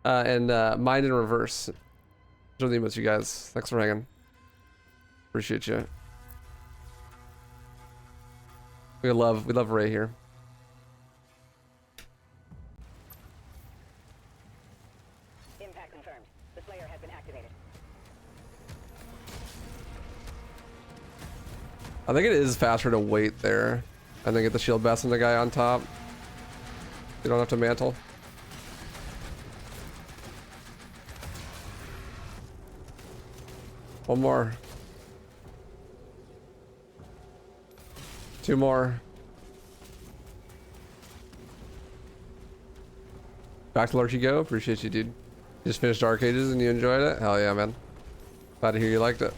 And mine in reverse. Enjoy the emotes, you guys. Thanks for hanging. Appreciate you. We love Ray here. Impact confirmed. The Slayer has been activated. I think it is faster to wait there and then get the shield best and the guy on top. You don't have to mantle. One more. Two more. Back to Lurk you go. Appreciate you, dude. You just finished Dark Ages and you enjoyed it? Hell yeah, man. Glad to hear you liked it.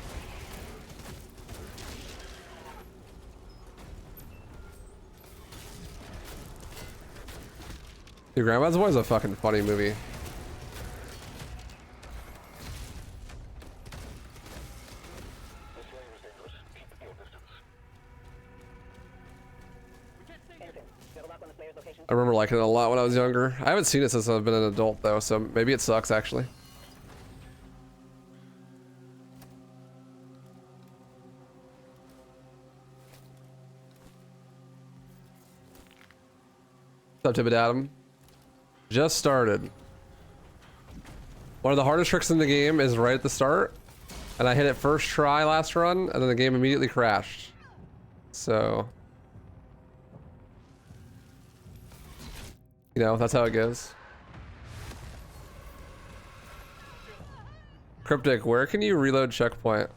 Dude, Grandma's Boy is a fucking funny movie. I remember liking it a lot when I was younger. I haven't seen it since I've been an adult though, so maybe it sucks actually. What's up, Tibet Adam? Just started. One of the hardest tricks in the game is right at the start, and I hit it first try last run, and then the game immediately crashed. So, you know, that's how it goes. Cryptic, where can you reload checkpoint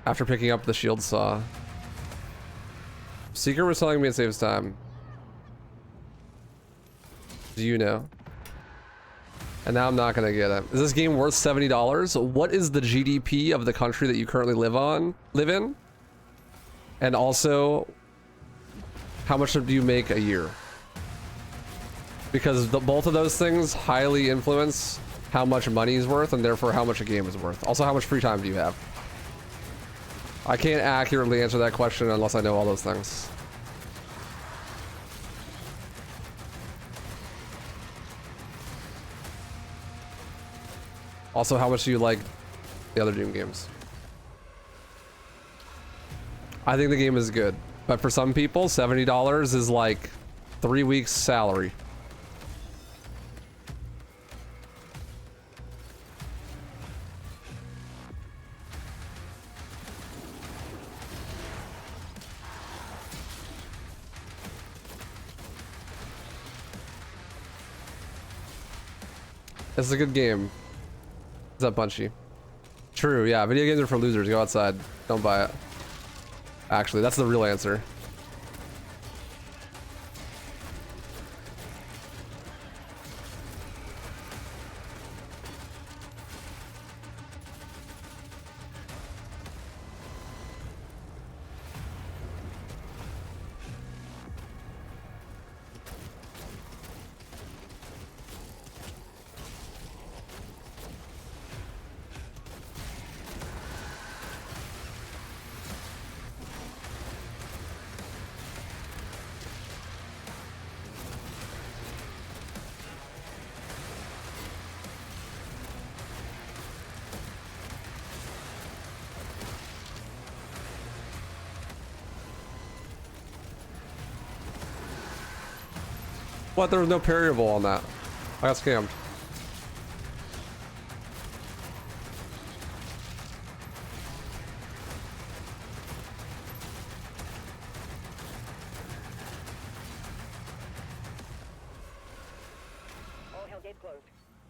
after picking up the shield saw? Seeker was telling me it saves time. Do you know? And now I'm not gonna get it. Is this game worth $70? What is the GDP of the country that you currently live in? And also, how much do you make a year? Because both of those things highly influence how much money is worth and therefore how much a game is worth. Also, how much free time do you have? I can't accurately answer that question unless I know all those things. Also, how much do you like the other Doom games? I think the game is good, but for some people, $70 is like 3 weeks' salary. It's a good game. Is that Bunchy? True, yeah. Video games are for losers. Go outside. Don't buy it. Actually, that's the real answer. What? There was no parryable on that. I got scammed. All hell gates closed.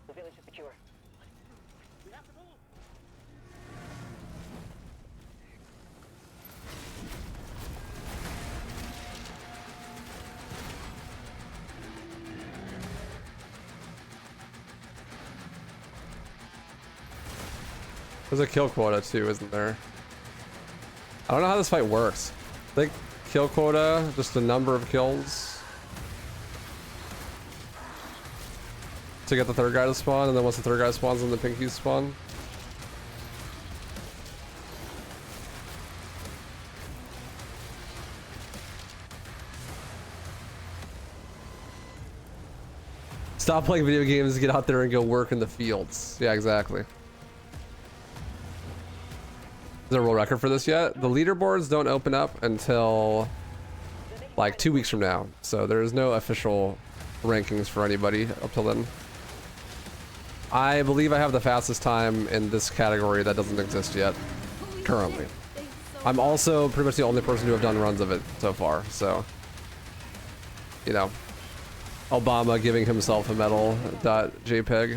The village is secure. We have to move. There's a kill quota too, isn't there? I don't know how this fight works. I think kill quota, just the number of kills to get the third guy to spawn, and then once the third guy spawns, then the pinkies spawn. Stop playing video games, get out there and go work in the fields. Yeah, exactly. Is there a world record for this yet? The leaderboards don't open up until like 2 weeks from now. So there is no official rankings for anybody up till then. I believe I have the fastest time in this category that doesn't exist yet, currently. I'm also pretty much the only person to have done runs of it so far, so, you know, Obama giving himself a medal .jpg.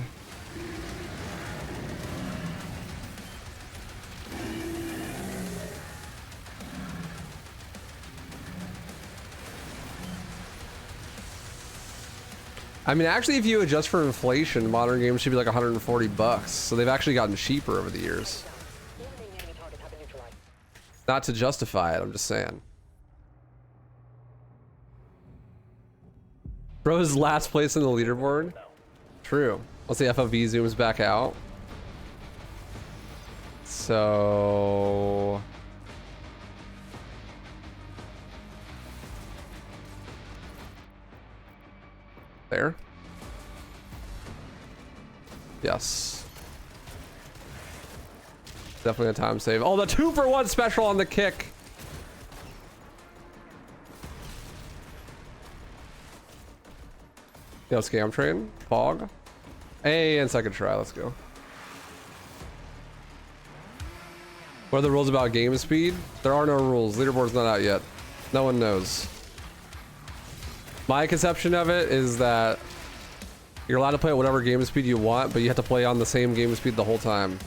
I mean, actually, if you adjust for inflation, modern games should be like 140 bucks. So they've actually gotten cheaper over the years. Not to justify it, I'm just saying. Bro is last place in the leaderboard. True. Once the FOV zooms back out. So... there. Yes. Definitely a time save. Oh, the 2-for-1 special on the kick. Yo, scam train. Fog. Hey, and second try. Let's go. What are the rules about game speed? There are no rules. Leaderboard's not out yet. No one knows. My conception of it is that you're allowed to play at whatever game speed you want, but you have to play on the same game speed the whole time.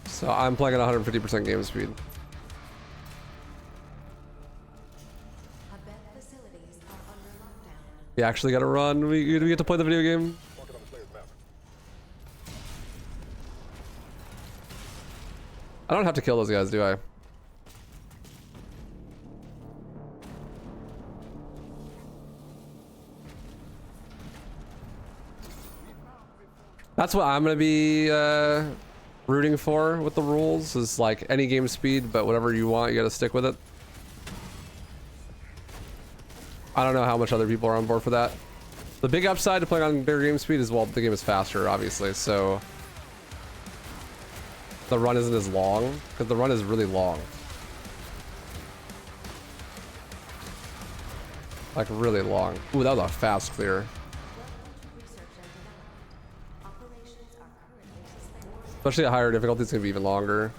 So I'm playing at 150% game speed. You actually gotta run. We get to play the video game. I don't have to kill those guys, do I? That's what I'm gonna be rooting for with the rules, is like any game speed, but whatever you want, you gotta stick with it. I don't know how much other people are on board for that. The big upside to playing on bigger game speed is, well, the game is faster, obviously, so the run isn't as long, because the run is really long. Like, really long. Ooh, that was a fast clear. Especially at higher difficulty, it's gonna be even longer.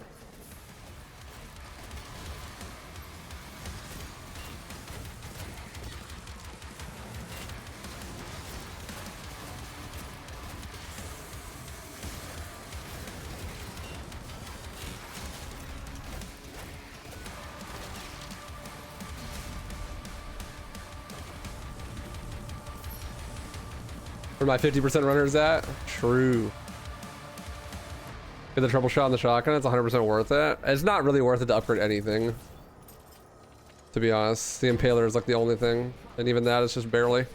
Where my 50% runners at? True. Get the trouble shot on the shotgun, it's 100% worth it. It's not really worth it to upgrade anything, to be honest. The Impaler is like the only thing, and even that is just barely.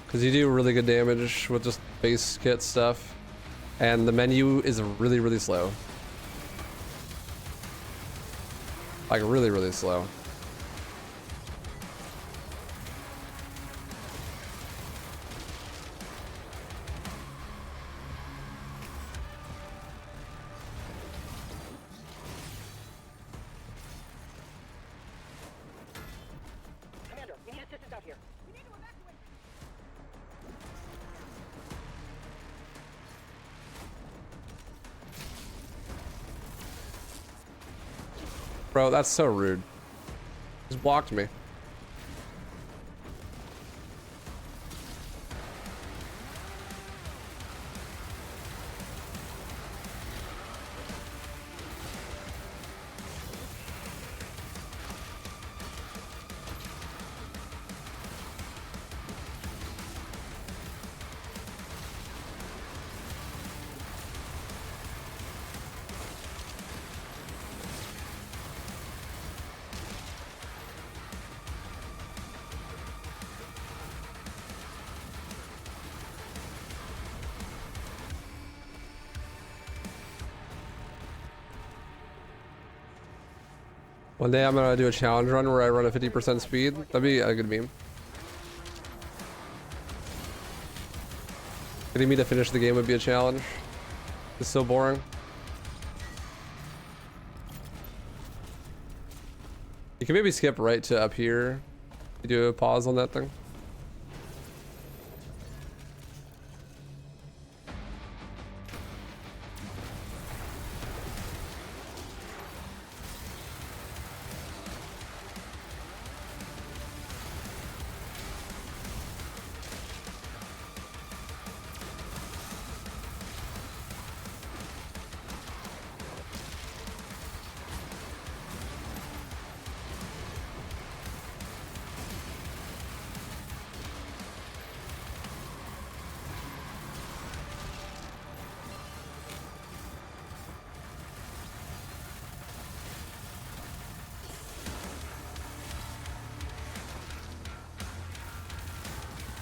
Because you do really good damage with just base kit stuff, and the menu is really, really slow. Like really, really slow. Bro, that's so rude. Just blocked me. One day I'm gonna do a challenge run where I run at 50% speed. That'd be a good meme. Getting me to finish the game would be a challenge. It's so boring. You can maybe skip right to up here. You do a pause on that thing.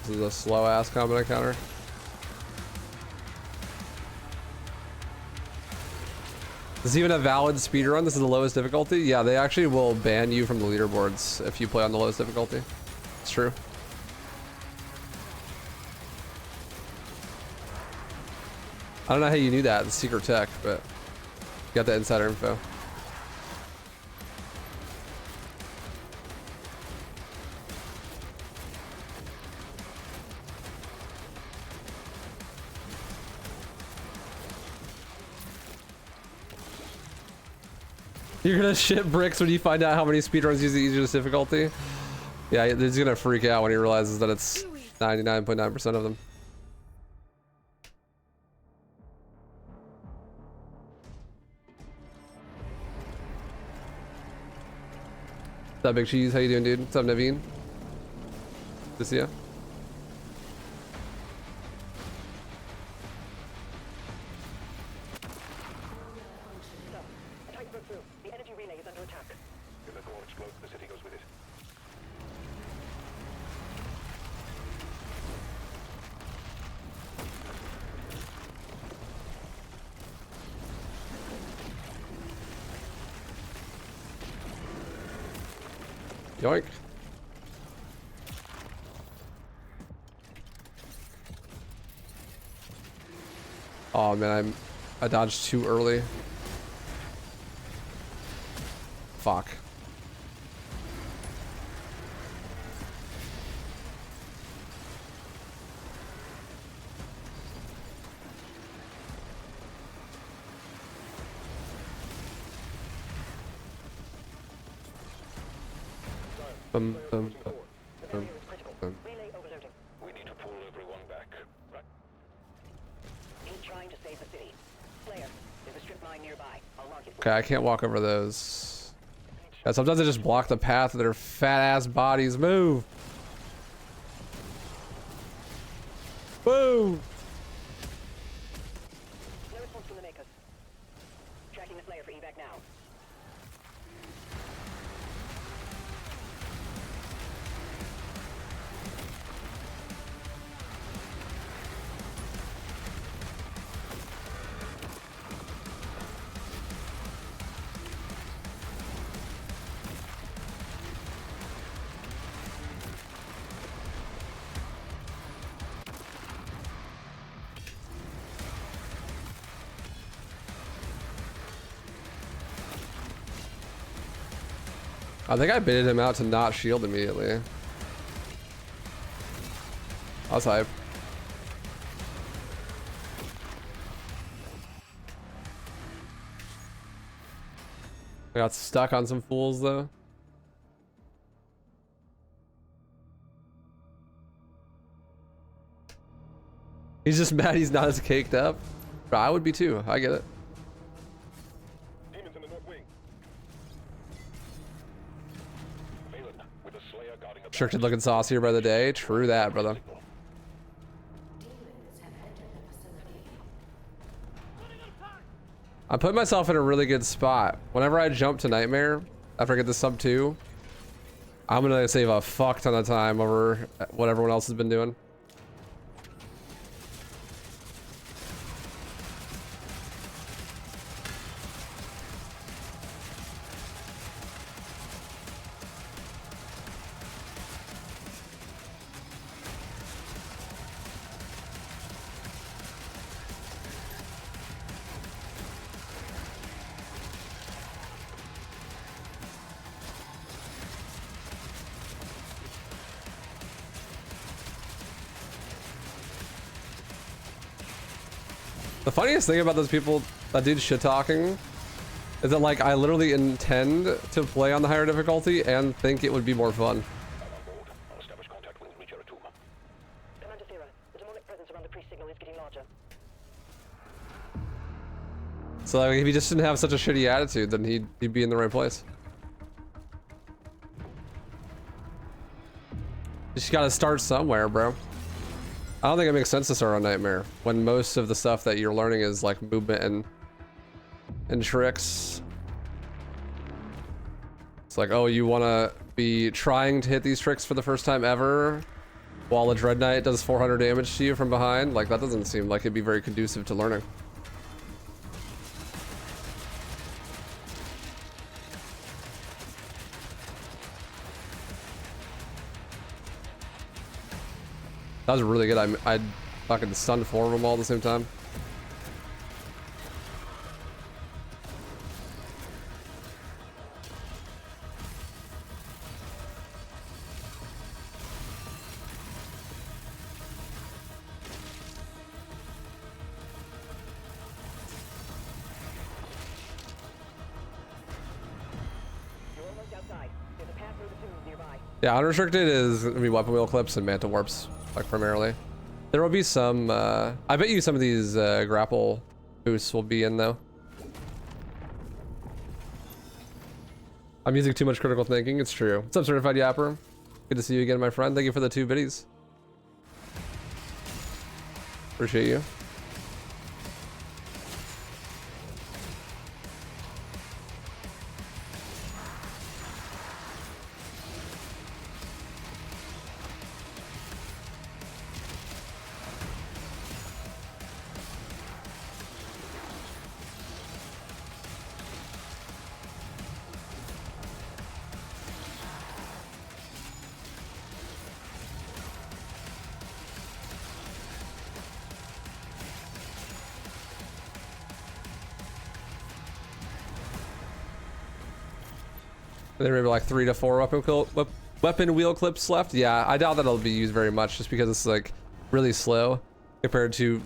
This is a slow ass combat encounter. Is this even a valid speedrun? This is the lowest difficulty? Yeah, they actually will ban you from the leaderboards if you play on the lowest difficulty. It's true. I don't know how you knew that. It's secret tech, but you got the insider info. You're gonna shit bricks when you find out how many speedruns use the easiest difficulty. Yeah, he's gonna freak out when he realizes that it's 99.9% of them. What's up, Big Cheese? How you doing, dude? What's up, Naveen? Good to see ya. Yoink. Oh man, I dodged too early. Fuck. Relay overloading. We need to pull everyone back. Right. He's trying to save the city. Slayer, there's a strip mine nearby. I'll mark it. Okay, I can't walk over those. Yeah, sometimes they just block the path of their fat ass bodies. Move. Move. No response from the makers. Tracking the Slayer for evac now. I think I baited him out to not shield immediately. I was hype. I got stuck on some fools though. He's just mad he's not as caked up. But I would be too. I get it. Demons in the north wing. Valen, with the Slayer guarding a Restricted looking saucier by the day. True that, brother. I'm putting myself in a really good spot. Whenever I jump to Nightmare, after I get the sub 2, I'm gonna save a fuck ton of time over what everyone else has been doing. The funniest thing about those people that do shit talking is that like I literally intend to play on the higher difficulty and think it would be more fun. I'm on board. I'll establish contact with Reacher at Tuma. Commander Zero, the demonic presence around the pre-signal is getting larger. So like, if he just didn't have such a shitty attitude, then he'd be in the right place. You just gotta start somewhere, bro. I don't think it makes sense to start on Nightmare when most of the stuff that you're learning is like movement and tricks. It's like, oh, you want to be trying to hit these tricks for the first time ever while a Dread Knight does 400 damage to you from behind? Like, that doesn't seem like it'd be very conducive to learning. That was really good. I fucking stunned 4 of them all at the same time. You're almost outside. There's a path through the tunnels nearby. Yeah, unrestricted is gonna be weapon wheel clips and manta warps, like primarily. There will be some. I bet you some of these grapple boosts will be in though. I'm using too much critical thinking. It's true. What's up, Certified Yapper? Good to see you again, my friend. Thank you for the 2 biddies. Appreciate you. There may be like 3 to 4 weapon wheel clips left. Yeah, I doubt that it'll be used very much just because it's like really slow compared to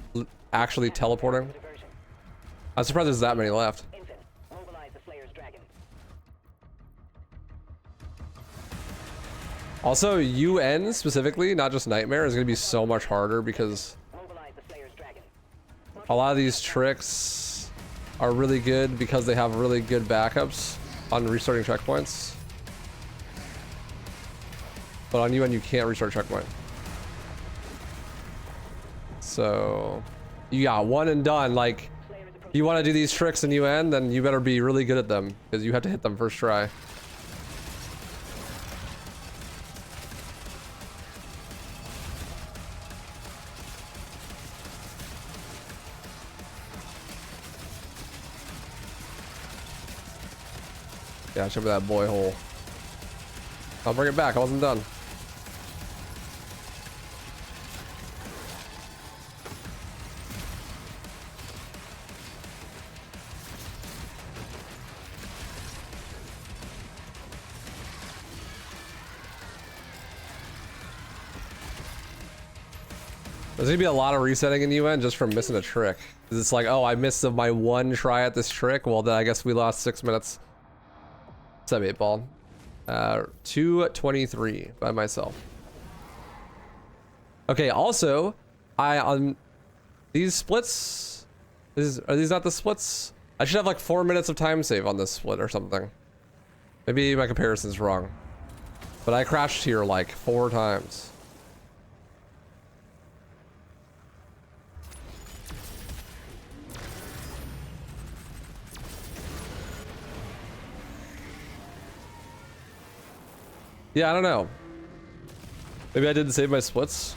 actually teleporting. Diversion. I'm surprised there's that many left. Ensign, mobilize the Slayer's dragon. Also, UN specifically, not just Nightmare, is going to be so much harder because Mobilize the Slayer's dragon. a lot of these tricks are really good because they have really good backups on restarting checkpoints. But on UN, you can't restart checkpoint. So you got one and done. Like, if you want to do these tricks in UN, then you better be really good at them because you have to hit them first try. Yeah, show me that boy hole. I'll bring it back. I wasn't done. There's gonna be a lot of resetting in UN just from missing a trick. 'Cause it's like, oh, I missed my one try at this trick. Well, then I guess we lost 6 minutes. What's up, 8-ball? 2:23 by myself. Okay, also, on these splits, are these not the splits? I should have like 4 minutes of time save on this split or something. Maybe my comparison's wrong. But I crashed here like 4 times. Yeah, I don't know. Maybe I didn't save my splits.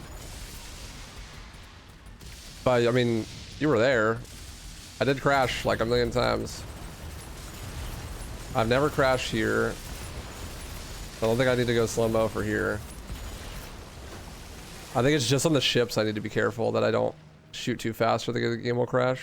But, I mean, you were there. I did crash like a million times. I've never crashed here. I don't think I need to go slow-mo for here. I think it's just on the ships I need to be careful that I don't shoot too fast or the game will crash.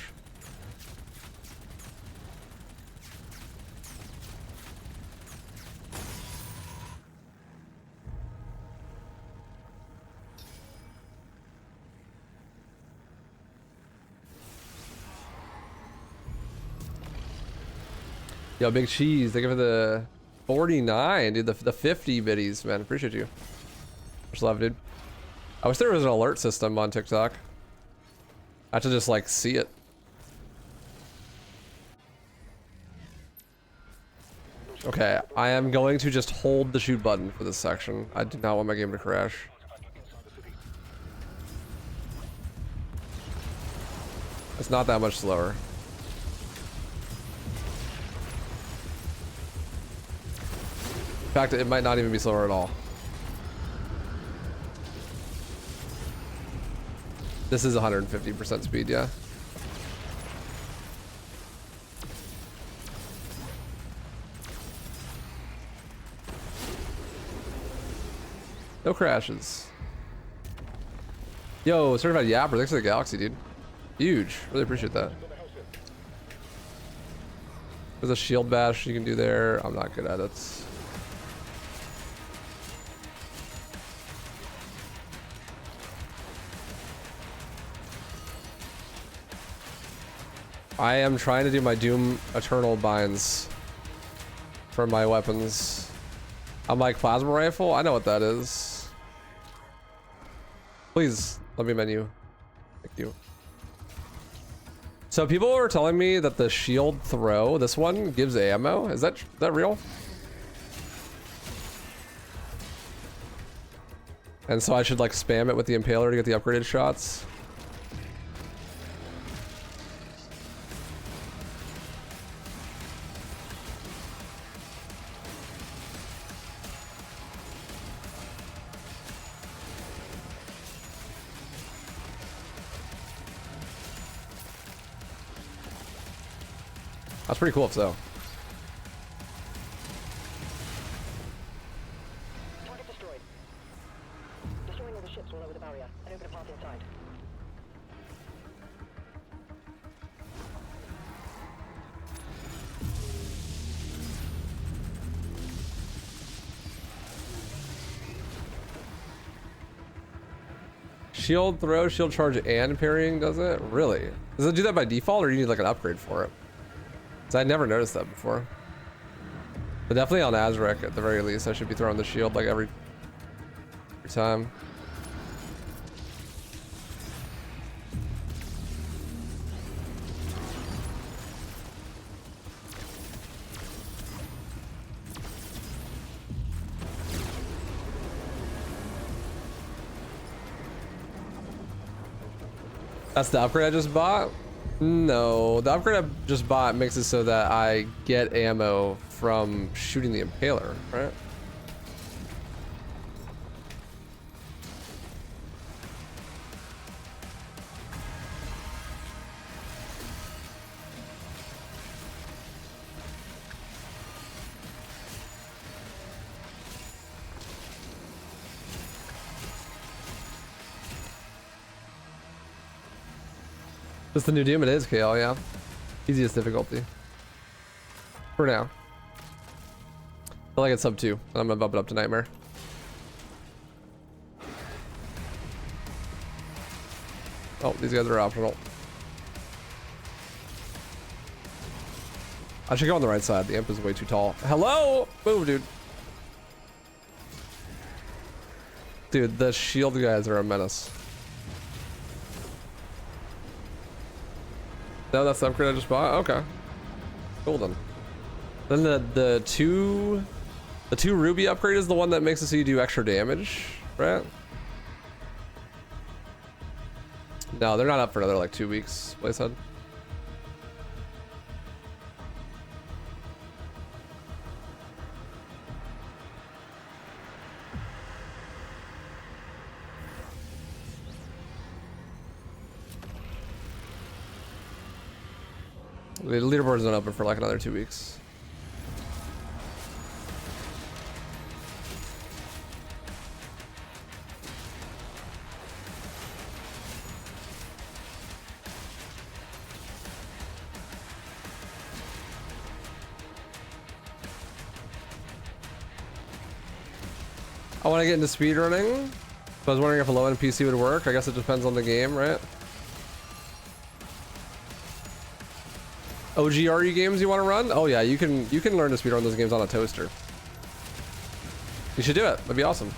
Yo, Big Cheese, thank you for the 49, dude. The 50 biddies, man. Appreciate you. Much love, dude. I wish there was an alert system on TikTok. I have to just like see it. Okay, I am going to just hold the shoot button for this section. I do not want my game to crash. It's not that much slower. In fact, it might not even be slower at all. This is 150% speed, yeah. No crashes. Yo, certified yapper, thanks for the galaxy, dude. Huge. Really appreciate that. There's a shield bash you can do there. I'm not good at it. I am trying to do my Doom Eternal binds for my weapons. I'm like, plasma rifle? I know what that is. Please, let me menu. Thank you. So people were telling me that the shield throw, this one, gives ammo. Is that real? And so I should like spam it with the impaler to get the upgraded shots. That's pretty cool if so. Target destroyed. Destroying all the ships will lower the barrier and open a path inside. Shield throw, shield charge, and parrying does it? Really? Does it do that by default, or do you need like an upgrade for it? Because I never noticed that before. But definitely on Azrek at the very least, I should be throwing the shield like every time. That's the upgrade I just bought? No, the upgrade I just bought makes it so that I get ammo from shooting the impaler, right? That's the new Doom. It is KL, yeah. Easiest difficulty. For now. I feel like it's sub 2. I'm gonna bump it up to Nightmare. Oh, these guys are optional. I should go on the right side. The imp is way too tall. Hello! Move, dude. Dude, the shield guys are a menace. No, that's the upgrade I just bought? Okay. Cool then. Then the two ruby upgrade is the one that makes it so you do extra damage, right? No, they're not up for another like 2 weeks, Blaze said. The leaderboard's not open for like another 2 weeks. I want to get into speedrunning. So I was wondering if a low-end PC would work. I guess it depends on the game, right? OGRE games you want to run? Oh yeah, you can learn to speedrun those games on a toaster. You should do it. That'd be awesome.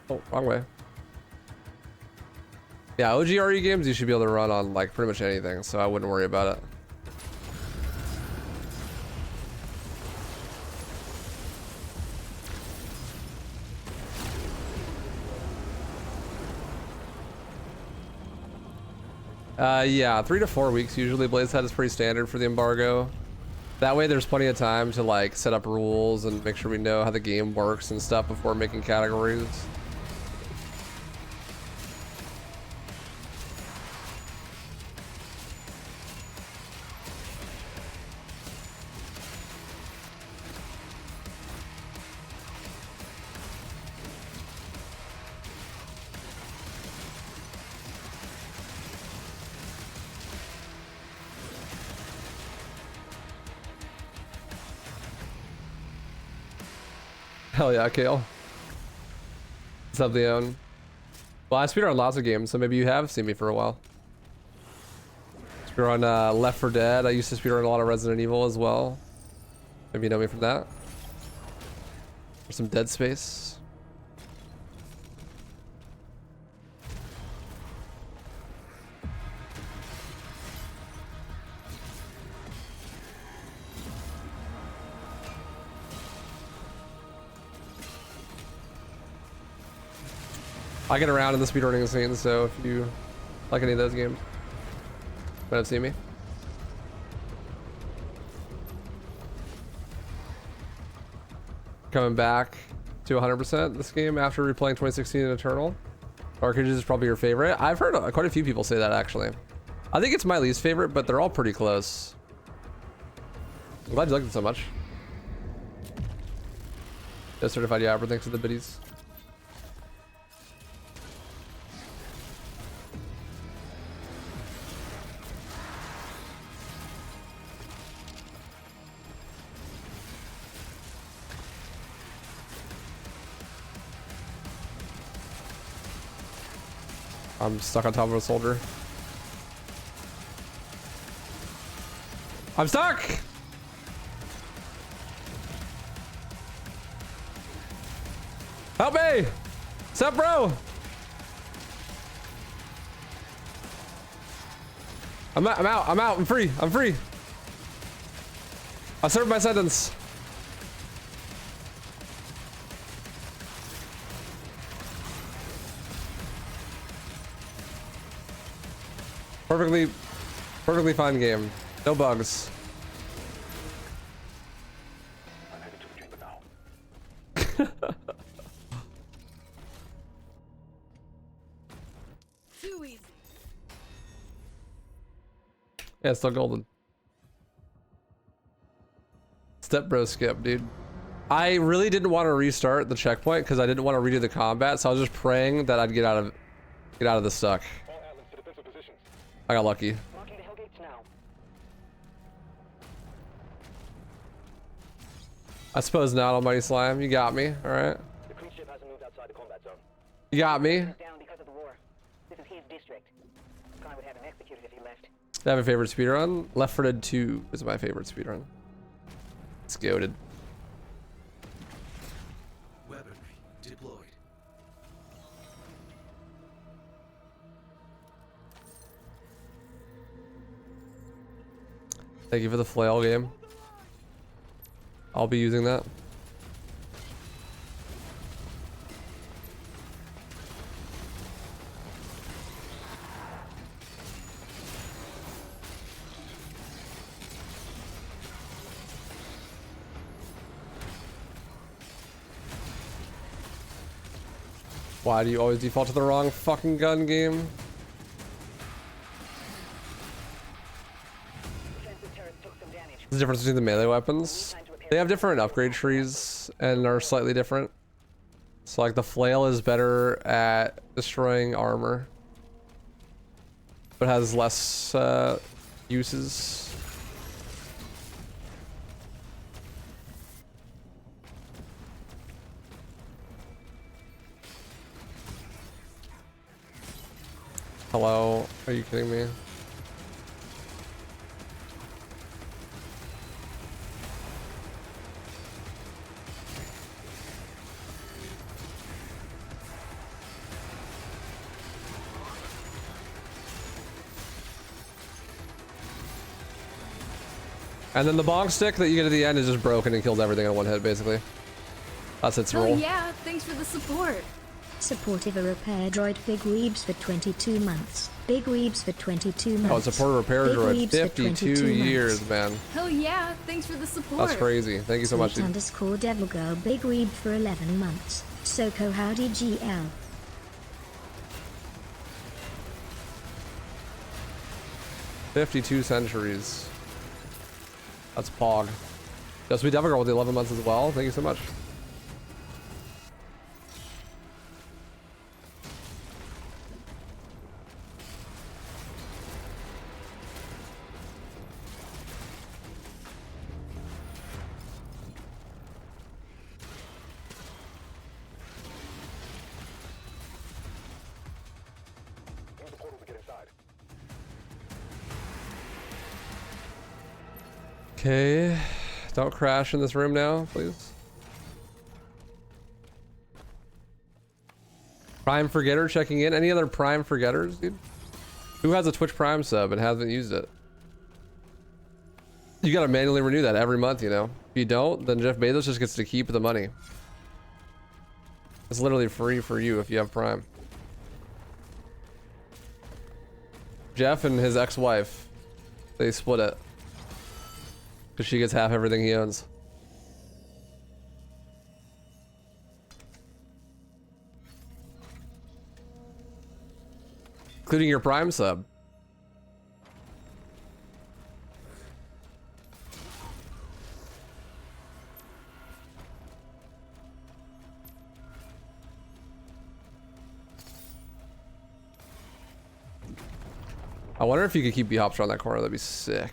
Oh, wrong way. Yeah, OGRE games you should be able to run on like pretty much anything, so I wouldn't worry about it. Yeah, 3 to 4 weeks usually. Blazehead is pretty standard for the embargo. That way there's plenty of time to like set up rules and make sure we know how the game works and stuff before making categories. Hell yeah, Kale. What's up, Leon? Well, I speedrun lots of games, so maybe you have seen me for a while. Speedrun Left 4 Dead. I used to speedrun a lot of Resident Evil as well. Maybe you know me from that. Or some Dead Space. I get around in the speedrunning scene, so if you like any of those games, you might have seen me. Coming back to 100% this game after replaying 2016 and Eternal. Arcade is probably your favorite. I've heard quite a few people say that actually. I think it's my least favorite, but they're all pretty close. I'm glad you liked it so much. Yeah, certified yapper, thanks for the biddies. I'm stuck on top of a soldier. I'm stuck! Help me! What's up, bro? I'm out, I'm free, I served my sentence. Perfectly fine game. No bugs. I'm heading to the chamber now. Too easy. Yeah, it's still golden. Step bro skip, dude. I really didn't want to restart the checkpoint because I didn't want to redo the combat, so I was just praying that I'd get out of the stuck. All islands to defensive positions. I got lucky. Locking the hellgates now. I suppose not, Almighty Slime. You got me. All right. The cruise ship hasn't moved outside the combat zone. You got me. He's down because of the war. This is his district. Khan would have him executed if he left. I have a favorite speedrun. Left 4 Dead 2 is my favorite speedrun. It's goated. Weaponry deployed. Thank you for the flail game. I'll be using that. Why do you always default to the wrong fucking gun game? Defensive turret took some damage. What's the difference between the melee weapons? They have different upgrade trees and are slightly different. So like the flail is better at destroying armor, but has less uses. Hello? Are you kidding me? And then the bonk stick that you get at the end is just broken and kills everything in one hit, basically. That's its Oh rule. yeah, thanks for the support. Supportive a repair droid Big Weebs for 22 months. Big Weebs for 22 months. Oh, support a repair Big droid. Weebs for 52 22 years, months. man. Hell yeah, thanks for the support. That's crazy. Thank you so much, Sweet dude. underscore Devil Girl Big Weeb for 11 months. Soko Howdy GL. 52 centuries. That's Pog. Just we Devil Girl with the 11 months as well. Thank you so much. Use the portal to get inside. Okay. Don't crash in this room now, please. Prime Forgetter checking in. Any other Prime Forgetters, dude? Who has a Twitch Prime sub and hasn't used it? You gotta manually renew that every month, you know? If you don't, then Jeff Bezos just gets to keep the money. It's literally free for you if you have Prime. Jeff and his ex-wife, they split it. Because she gets half everything he owns. Including your Prime sub. I wonder if you could keep B-hops around that corner. That'd be sick.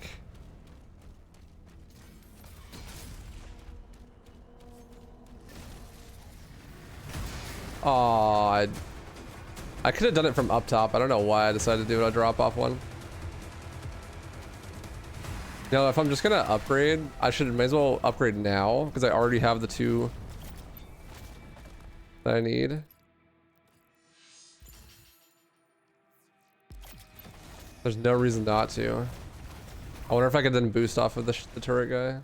Oh, I could have done it from up top. I don't know why I decided to do a drop off one. You know, if I'm just gonna upgrade, I may as well upgrade now because I already have the two that I need. There's no reason not to. I wonder if I could then boost off of the turret guy.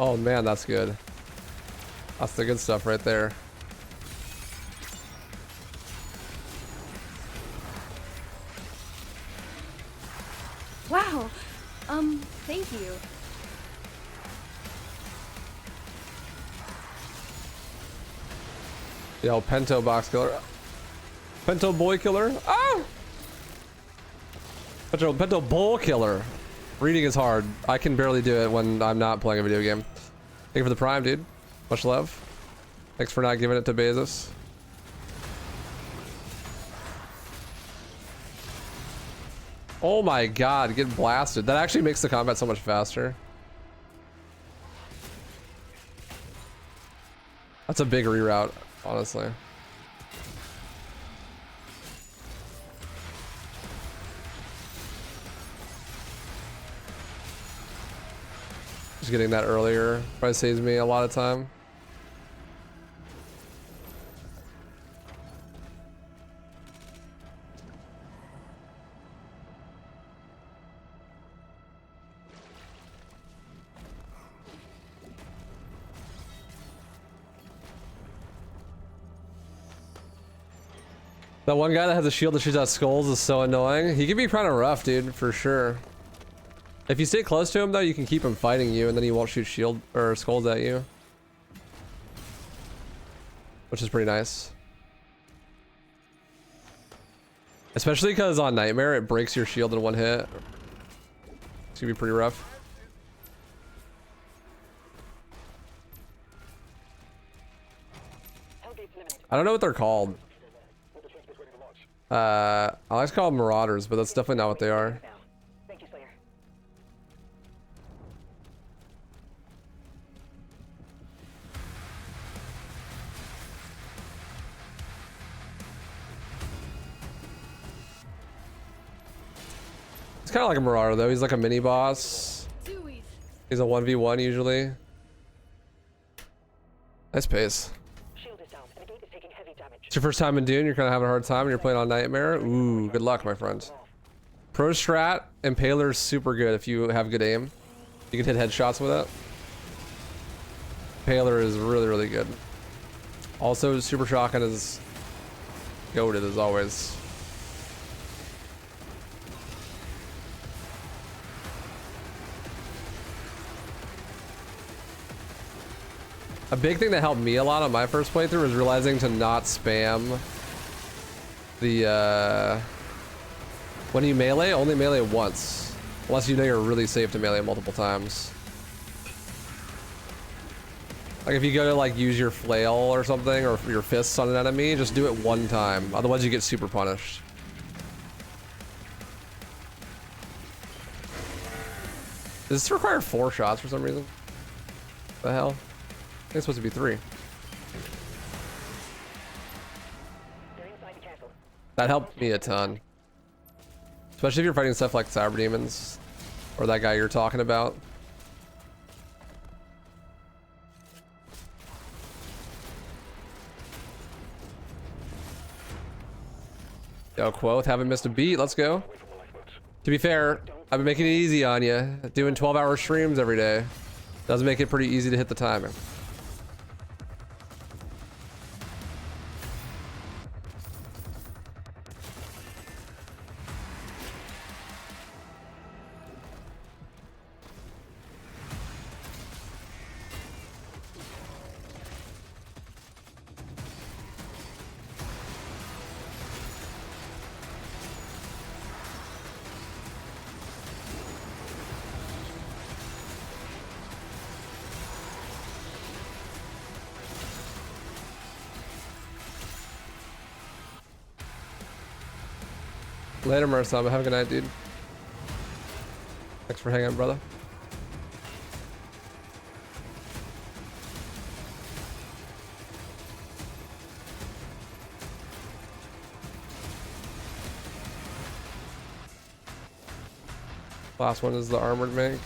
Oh man, that's good. That's the good stuff right there. Wow. Thank you. Yo, Pento box killer. Pento boy killer. Ah! Pento bull killer. Reading is hard. I can barely do it when I'm not playing a video game. Thank you for the Prime, dude. Much love. Thanks for not giving it to Bezos. Oh my god, get blasted. That actually makes the combat so much faster. That's a big reroute, honestly. Just getting that earlier probably saves me a lot of time. That one guy that has a shield that shoots out skulls is so annoying. He can be kind of rough, dude, for sure. If you stay close to him though, you can keep him fighting you and then he won't shoot shield or skulls at you. Which is pretty nice. Especially because on Nightmare, it breaks your shield in one hit. It's gonna be pretty rough. I don't know what they're called. I like to call them Marauders, but that's definitely not what they are. Thank you, Slayer. It's kind of like a Marauder though. He's like a mini boss. Too easy. He's a 1v1 usually. Nice pace. Shield is down, and the gate is taking heavy damage. It's your first time in Dune, you're kind of having a hard time and you're playing on Nightmare. Ooh, good luck, my friend. Pro Strat, Impaler's super good if you have good aim. You can hit headshots with it. Impaler is really, really good. Also, Super Shotgun is goated as always. A big thing that helped me a lot on my first playthrough was realizing to not spam the when you melee, only melee once, unless you know you're really safe to melee multiple times. Like if you go to like use your flail or something, or your fists on an enemy, just do it one time, otherwise you get super punished. Does this require 4 shots for some reason? The hell? I think it's supposed to be 3. They're inside the castle. That helped me a ton. Especially if you're fighting stuff like Cyber Demons. Or that guy you're talking about. Yo, Quoth, haven't missed a beat. Let's go. To be fair, I've been making it easy on you. Doing 12-hour streams every day. Does make it pretty easy to hit the timer. Later, Marsama. Have a good night, dude. Thanks for hanging out, brother. Last one is the armored mink.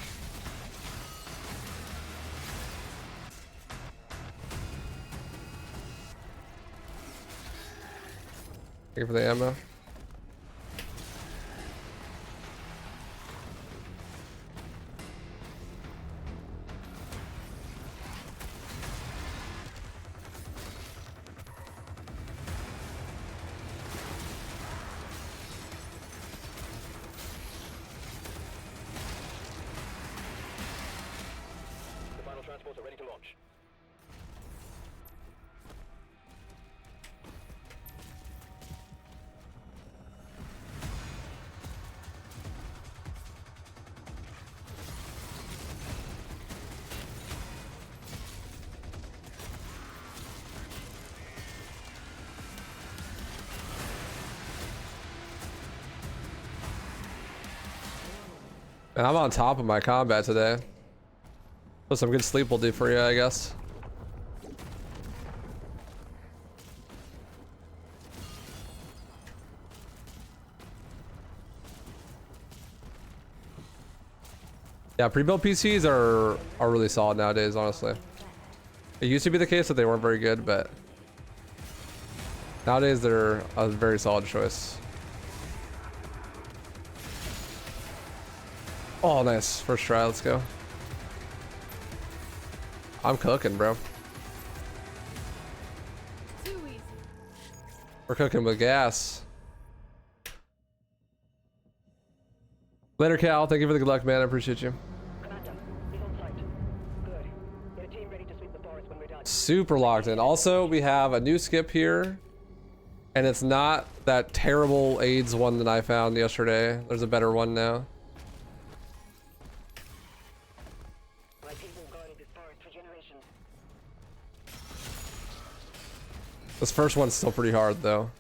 Thank you for the ammo. The final transports are ready to launch. And I'm on top of my combat today. So some good sleep will do for you, I guess. Yeah, pre-built PCs are really solid nowadays, honestly. It used to be the case that they weren't very good, but nowadays they're a very solid choice. Oh, nice. First try, let's go. I'm cooking, bro. Too easy. We're cooking with gas. Later, Cal. Thank you for the good luck, man. I appreciate you. Commander, he's on site. Good. Get a team ready to sweep the forest when we're done. Super locked in. Also, we have a new skip here. And it's not that terrible AIDS one that I found yesterday. There's a better one now. My people guarded this forest for generations. This first one's still pretty hard, though.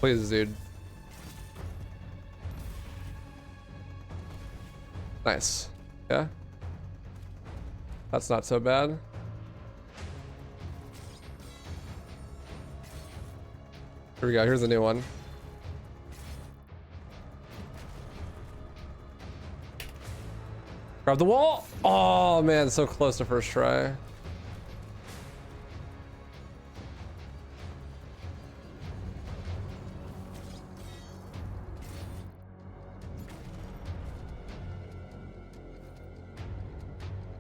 Please, dude. Nice. Yeah. That's not so bad. Here we go. Here's a new one. Grab the wall. Oh, man. So close to first try.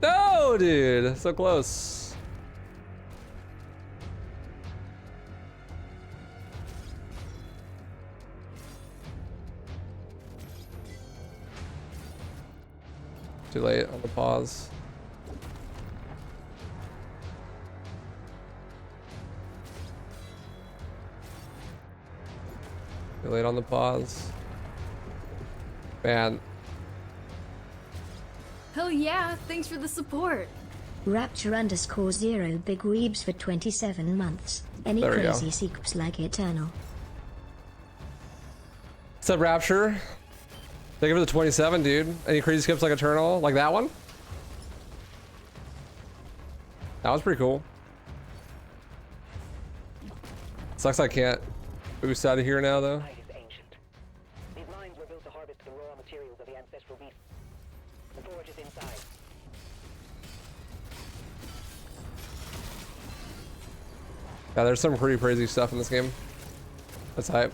No, dude. So close. Too late on the pause. Too late on the pause. Man. Hell yeah, thanks for the support. Rapture_0 Big Weebs for 27 months. Any There we go. crazy secrets like Eternal? What's up, Rapture? Thank you for the 27, dude. Any crazy skips like Eternal? Like that one? That was pretty cool. Sucks I can't boost out of here now, though. Site is ancient. These mines were built to harvest the raw materials of the ancestral beasts. The forge is inside. Yeah, there's some pretty crazy stuff in this game. That's hype.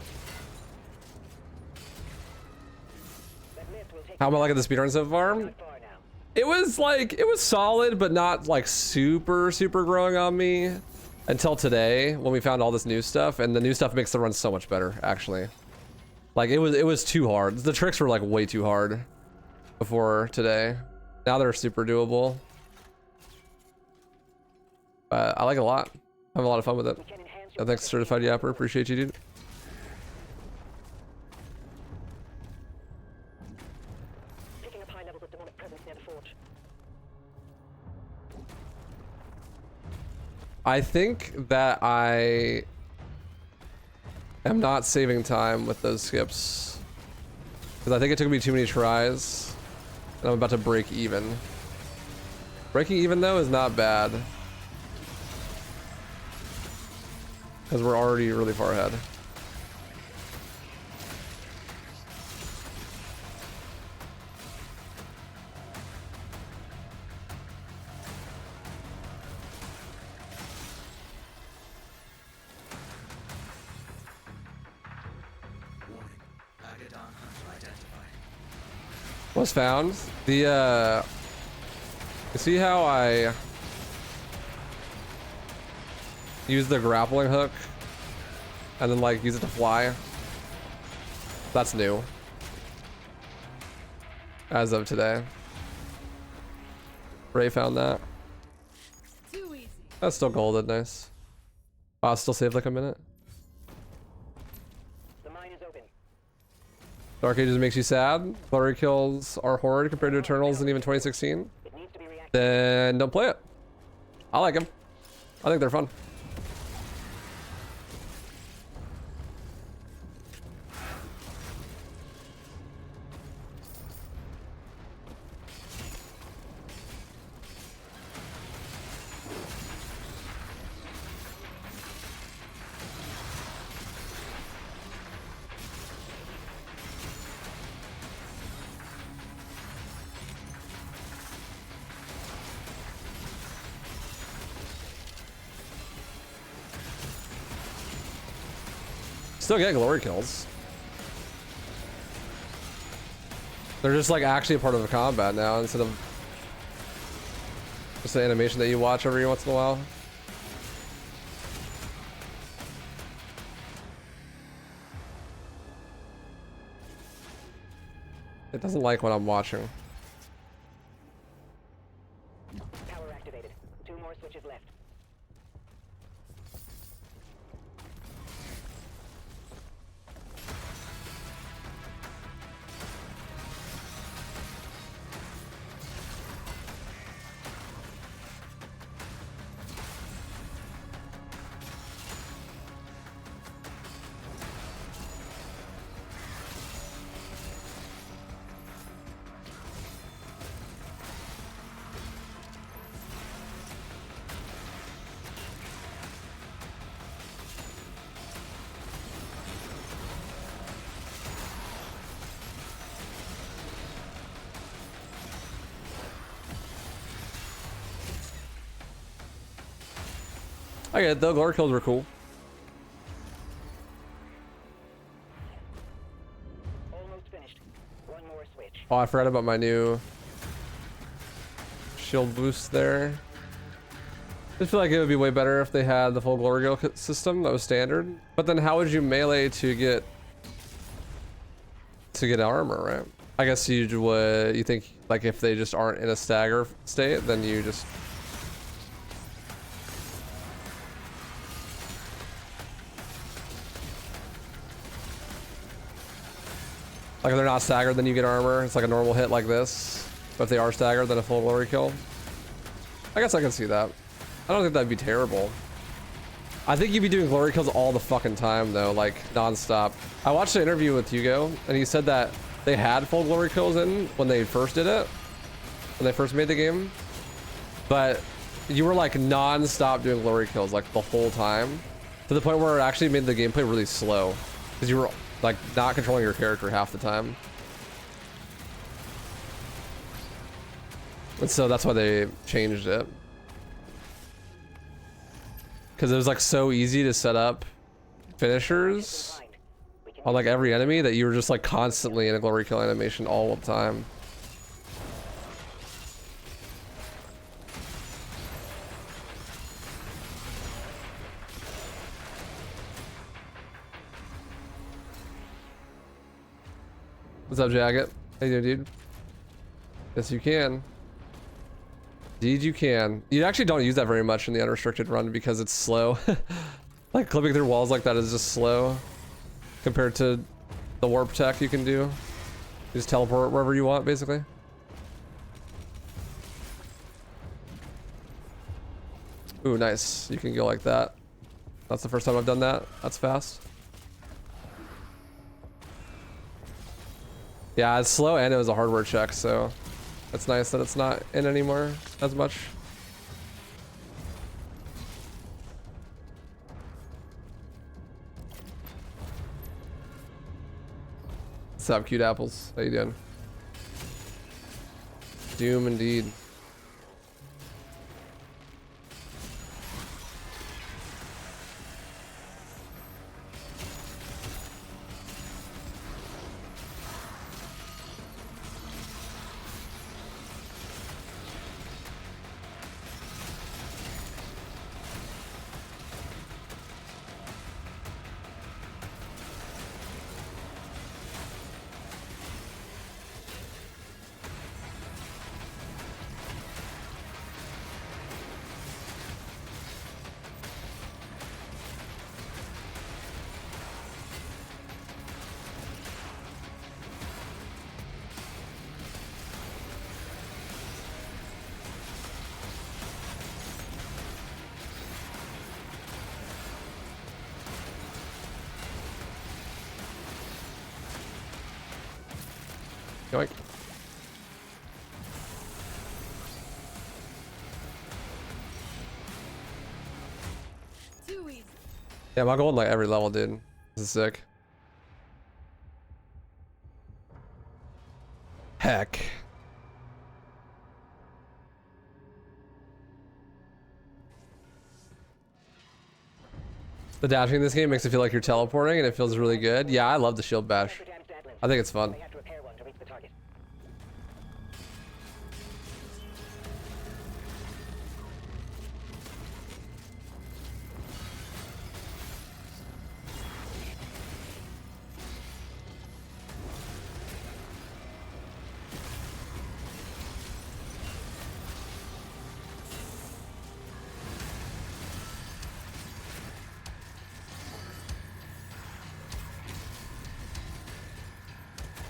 That lift will take How am I liking the speedrun so far? not far now. It was solid, but not like super growing on me until today when we found all this new stuff, and the new stuff makes the run so much better, actually. Like it was too hard. The tricks were like way too hard before today. Now they're super doable. I like it a lot. I have a lot of fun with it. We can enhance Yeah, your thanks, Certified Yapper. Appreciate you, dude. picking up high levels of demonic presence near the forge. I think that I am not saving time with those skips because I think it took me too many tries and I'm about to break even. Breaking even though is not bad because we're already really far ahead. Warning. Agadan hunter identified. What's found? The you see how I use the grappling hook and then like use it to fly? That's new as of today. Ray found that. Too easy. That's still golden. Nice. Wow, still saved like a minute. The mine is open. Dark Ages makes you sad. Glory kills are horrid compared to Eternals in even 2016. It needs to be reactivated. Then don't play it. I like them. I think they're fun. Still get glory kills. They're just like actually a part of the combat now instead of just an animation that you watch every once in a while. It doesn't like what I'm watching. Power activated. 2 more switches left. I get it though, glory kills were cool. Almost finished. 1 more switch. Oh, I forgot about my new shield boost there. I feel like it would be way better if they had the full glory kill system that was standard. But then how would you melee to get armor, right? I guess you would, you think like if they just aren't in a stagger state, then you just like if they're not staggered, then you get armor. It's like a normal hit like this. But if they are staggered, then a full glory kill. I guess I can see that. I don't think that'd be terrible. I think you'd be doing glory kills all the fucking time though, like non-stop. I watched an interview with Hugo and he said that they had full glory kills in when they first did it. When they first made the game. But you were like non-stop doing glory kills like the whole time. To the point where it actually made the gameplay really slow. Because you were like not controlling your character half the time. And so that's why they changed it. Because it was like so easy to set up finishers on like every enemy that you were just like constantly in a glory kill animation all the time. What's up, Jacket? How you doing, dude? Yes, you can. Indeed, you can. You actually don't use that very much in the unrestricted run because it's slow. Like clipping through walls like that is just slow compared to the warp tech you can do. You just teleport wherever you want, basically. Ooh, nice. You can go like that. That's the first time I've done that. That's fast. Yeah, it's slow and it was a hardware check, so it's nice that it's not in anymore as much. What's up, cute apples? How you doing? Doom indeed. Yoink. Too easy. Yeah, I'm going like every level, dude. This is sick. Heck. The dashing in this game makes it feel like you're teleporting and it feels really good. Yeah, I love the shield bash. I think it's fun. They have to repair one to reach the target.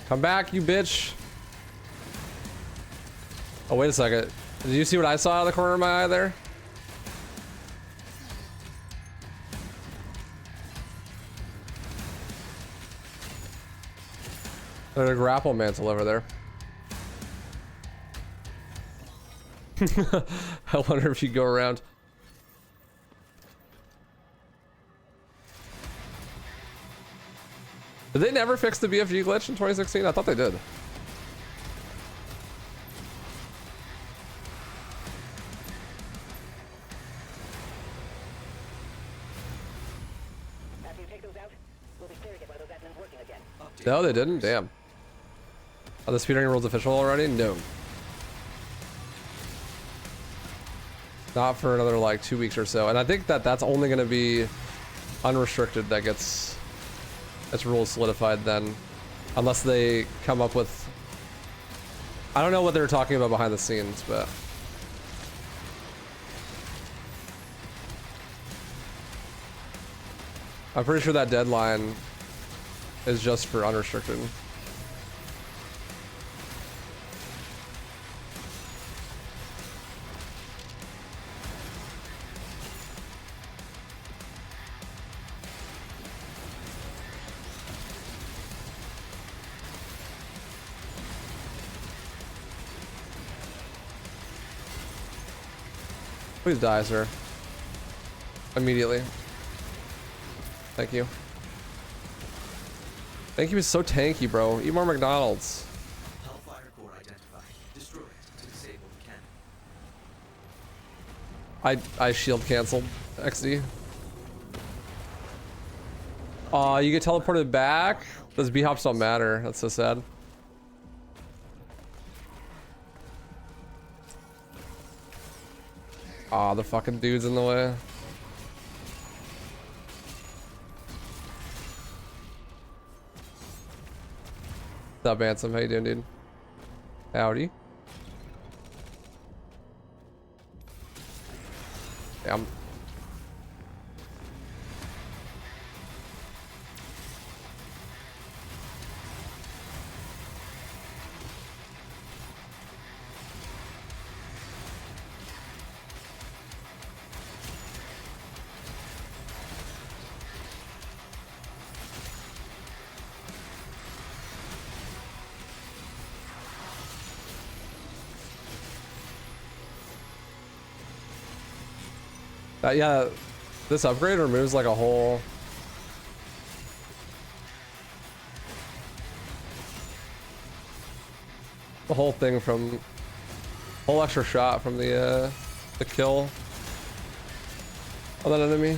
Come back, you bitch. Oh, wait a second. Did you see what I saw out of the corner of my eye there? There's a grapple mantle over there. I wonder if you go around. Did they never fix the BFG glitch in 2016? I thought they did. After you take those out, we'll be clear again while those admins working again. No, they didn't? Damn. Are the speedrunning rules official already? No. Not for another like 2 weeks or so. And I think that that's only going to be unrestricted that gets its rules solidified then. Unless they come up with... I don't know what they're talking about behind the scenes, but... I'm pretty sure that deadline is just for unrestricted. Please die, sir. Immediately. Thank you. Thank you is so tanky, bro. Eat more McDonald's. Hellfire core identified. Destroy it to disable the cannon. I shield canceled. XD. You get teleported back? Those B-hops don't matter. That's so sad. Aw, the fucking dude's in the way. What's up, Handsome? How you doing, dude? Howdy. Damn. Yeah, this upgrade removes like a whole thing from whole extra shot from the kill on that enemy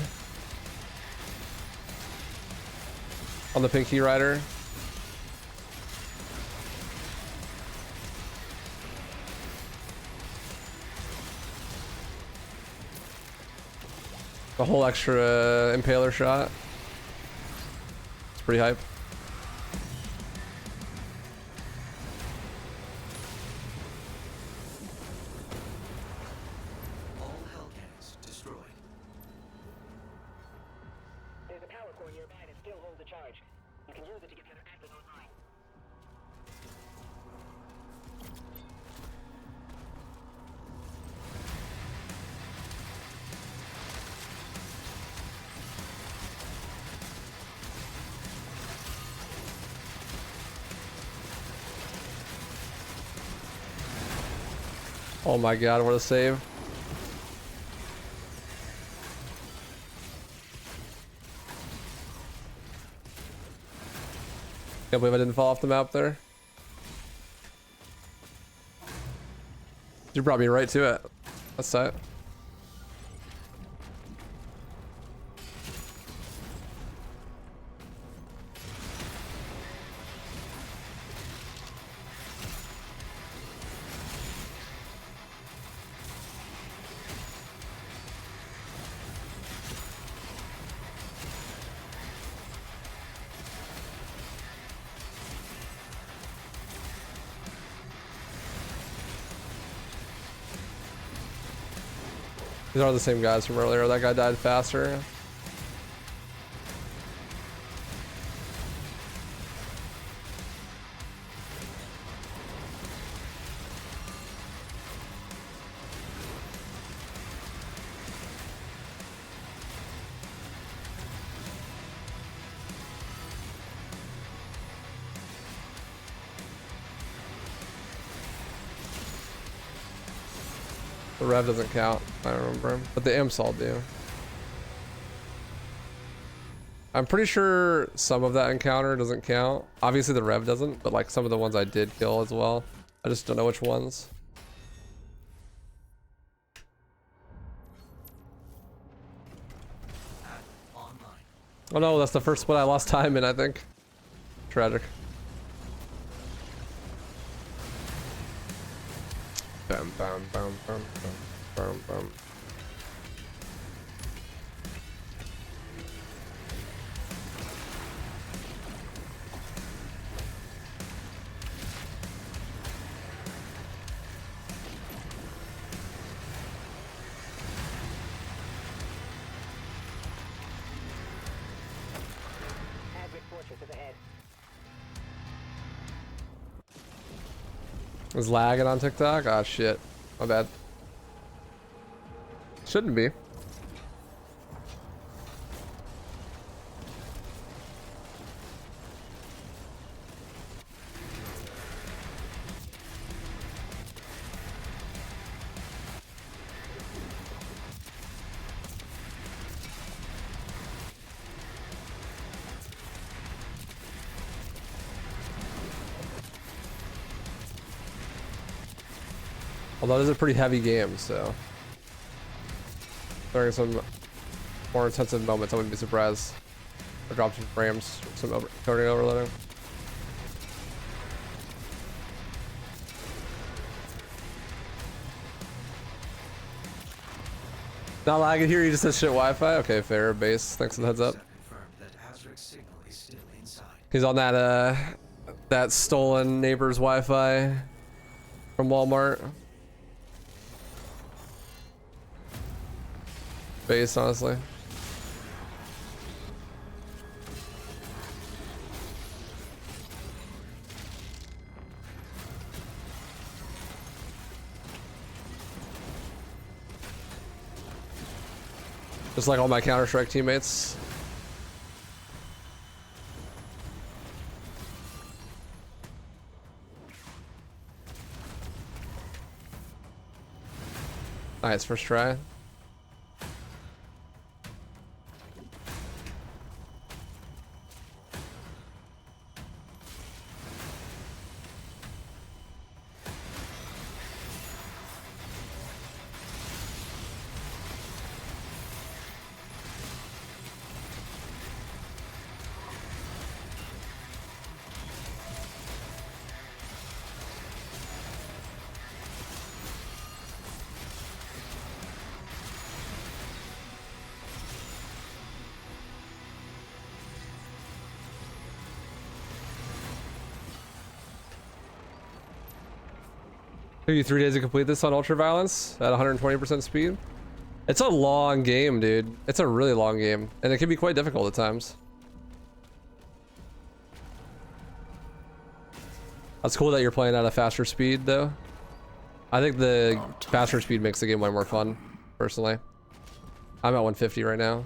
on the Pinky Rider. The whole extra impaler shot. It's pretty hype. All hell cannons destroyed. There's a power core nearby that still holds a charge. You can use it to get the other admin online. Oh my god, what a save. Can't believe I didn't fall off the map there. You brought me right to it. That's tight. These are the same guys from earlier. That guy died faster. The rev doesn't count, I remember. But the imps all do. I'm pretty sure some of that encounter doesn't count. Obviously the rev doesn't, but like some of the ones I did kill as well. I just don't know which ones. Oh no, that's the first one I lost time in, I think. Tragic. Bam, bam, bam, bam, bam, bam, bam. Is lagging on TikTok? Ah, shit. My bad. Shouldn't be. Although this is a pretty heavy game, so during some more intensive moments, I wouldn't be surprised. I dropped some frames, some coding overloading. Not lagging here, you just said shit Wi-Fi? Okay, fair, base. Thanks for the heads up. He's on that that stolen neighbor's Wi-Fi from Walmart. Base, honestly. Just like all my Counter-Strike teammates. Nice, first try. Took you 3 days to complete this on Ultraviolence at 120% speed. It's a long game, dude. It's a really long game, and it can be quite difficult at times. That's cool that you're playing at a faster speed, though. I think the faster speed makes the game way more fun, personally. I'm at 150 right now.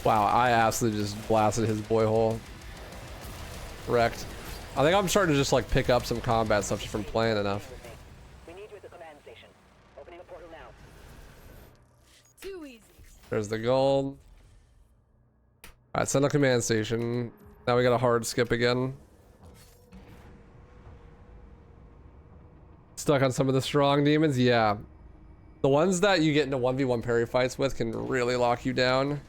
Wow, I absolutely just blasted his boy hole. Wrecked. I think I'm starting to just like pick up some combat stuff just from playing enough. We need you at the command station. Opening a portal now. Too easy. There's the gold. Alright, send a command station. Now we got a hard skip again. Stuck on some of the strong demons? Yeah. The ones that you get into 1v1 parry fights with can really lock you down.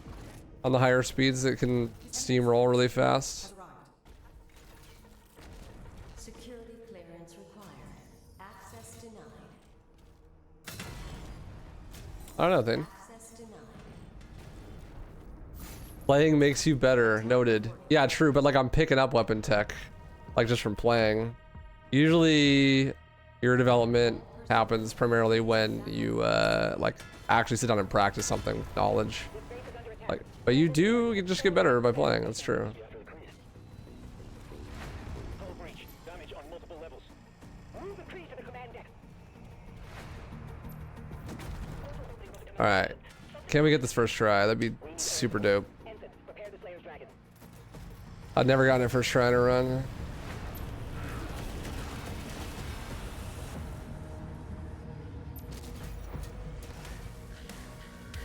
On the higher speeds, it can steamroll really fast. Security clearance required. Access denied. I don't know, Thane. Access denied. Playing makes you better. Noted. Yeah, true, but like I'm picking up weapon tech. Like just from playing. Usually your development happens primarily when you like actually sit down and practice something with knowledge. Like, but you do just get better by playing. That's true. After the crease. Hull breach. Damage on multiple levels. Move the crease to the command deck. All right. Can we get this first try? That'd be super dope. Ensign, prepare the Slayer's Dragon. I've never gotten it first try in a run.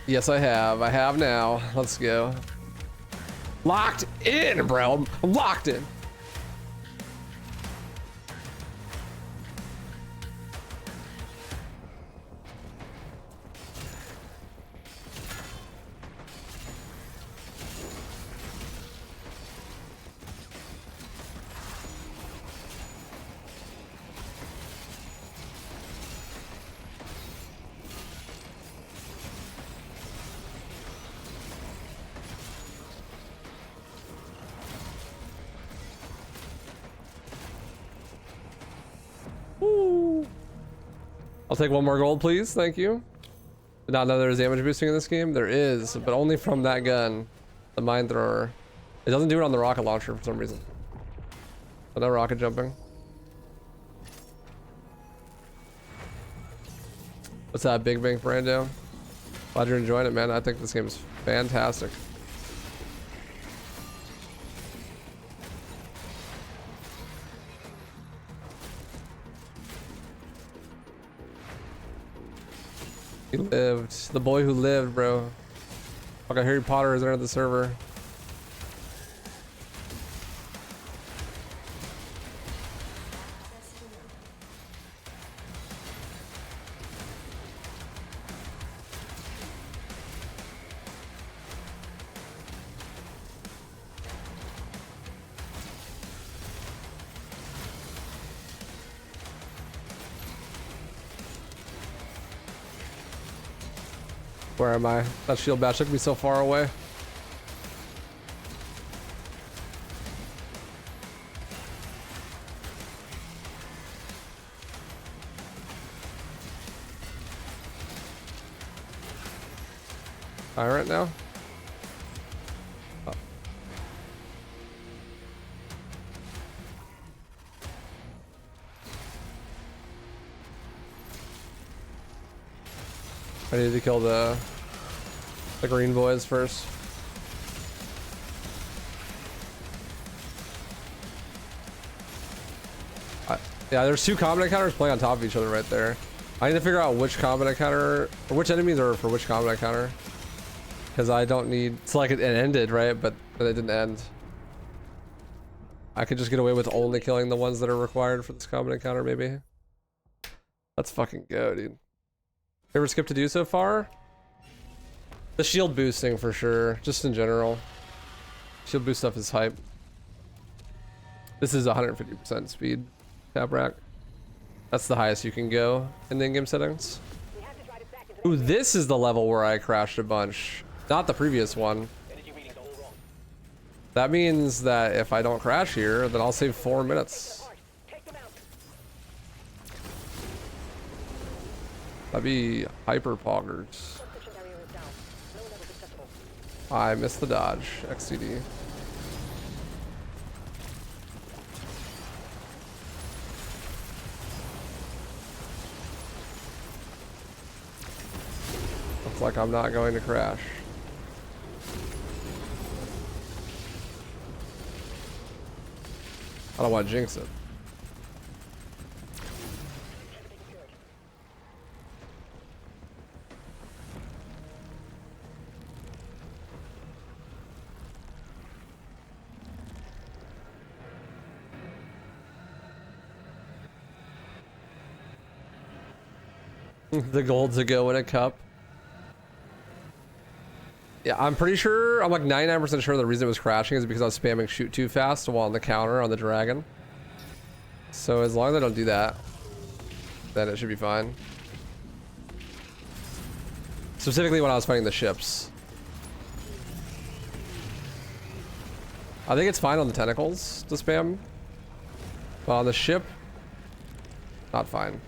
Yes, I have. I have now. Let's go. Locked in, bro. I'm locked in. Woo. I'll take one more gold, please. Thank you. Did not know there was damage boosting in this game. There is, but only from that gun, the mine thrower. It doesn't do it on the rocket launcher for some reason. But no rocket jumping. What's that, Big Bang Brando? Glad you're enjoying it, man. I think this game is fantastic. He lived. The boy who lived, bro. Fucking Harry Potter is entered the server. Where am I? That shield bash took me so far away. Alright now. Oh. I need to kill the green boys first. Yeah, there's two combat counters playing on top of each other right there. I need to figure out which combat counter, or which enemies are for which combat counter. Because I don't need, it's like it ended, right? But it didn't end. I could just get away with only killing the ones that are required for this combat counter, maybe. Let's fucking go, dude. Favorite skip to do so far? The shield boosting for sure, just in general. Shield boost stuff is hype. This is 150% speed tab rack. That's the highest you can go in the in-game settings. Ooh, this is the level where I crashed a bunch. Not the previous one. Energy readings all wrong. That means that if I don't crash here, then I'll save 4 minutes. Take them out. That'd be hyper poggers. Subsection barrier is down. No levels accessible. I missed the dodge. XCD. Looks like I'm not going to crash. I don't want to jinx it. The gold to go in a cup. Yeah, I'm pretty sure, I'm like 99% sure the reason it was crashing is because I was spamming shoot too fast while on the counter on the dragon. So as long as I don't do that, then it should be fine. Specifically when I was fighting the ships. I think it's fine on the tentacles to spam. But on the ship, not fine.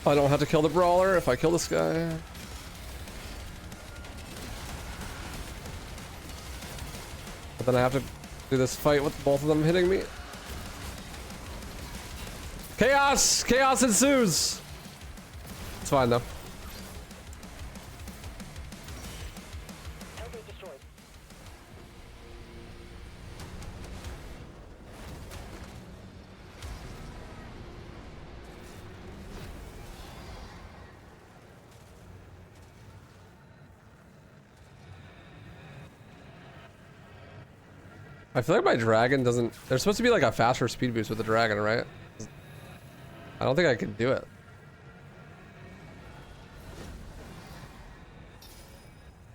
I don't have to kill the brawler if I kill this guy. But then I have to do this fight with both of them hitting me. Chaos! Chaos ensues! It's fine though. Helper is destroyed. I feel like my dragon doesn't... There's supposed to be like a faster speed boost with the dragon, right? I don't think I can do it.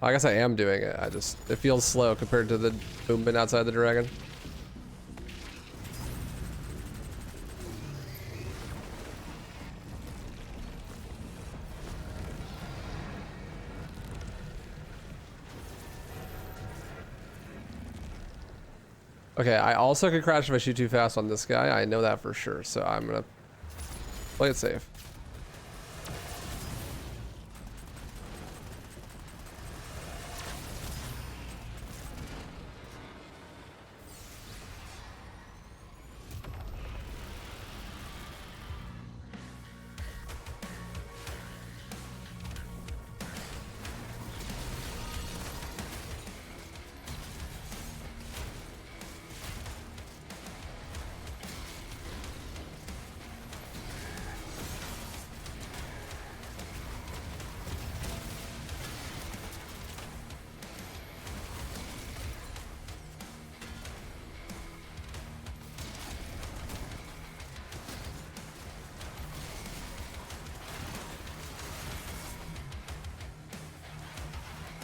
I guess I am doing it. It feels slow compared to the movement outside the dragon. Okay, I also could crash if I shoot too fast on this guy. I know that for sure, so I'm gonna play it safe.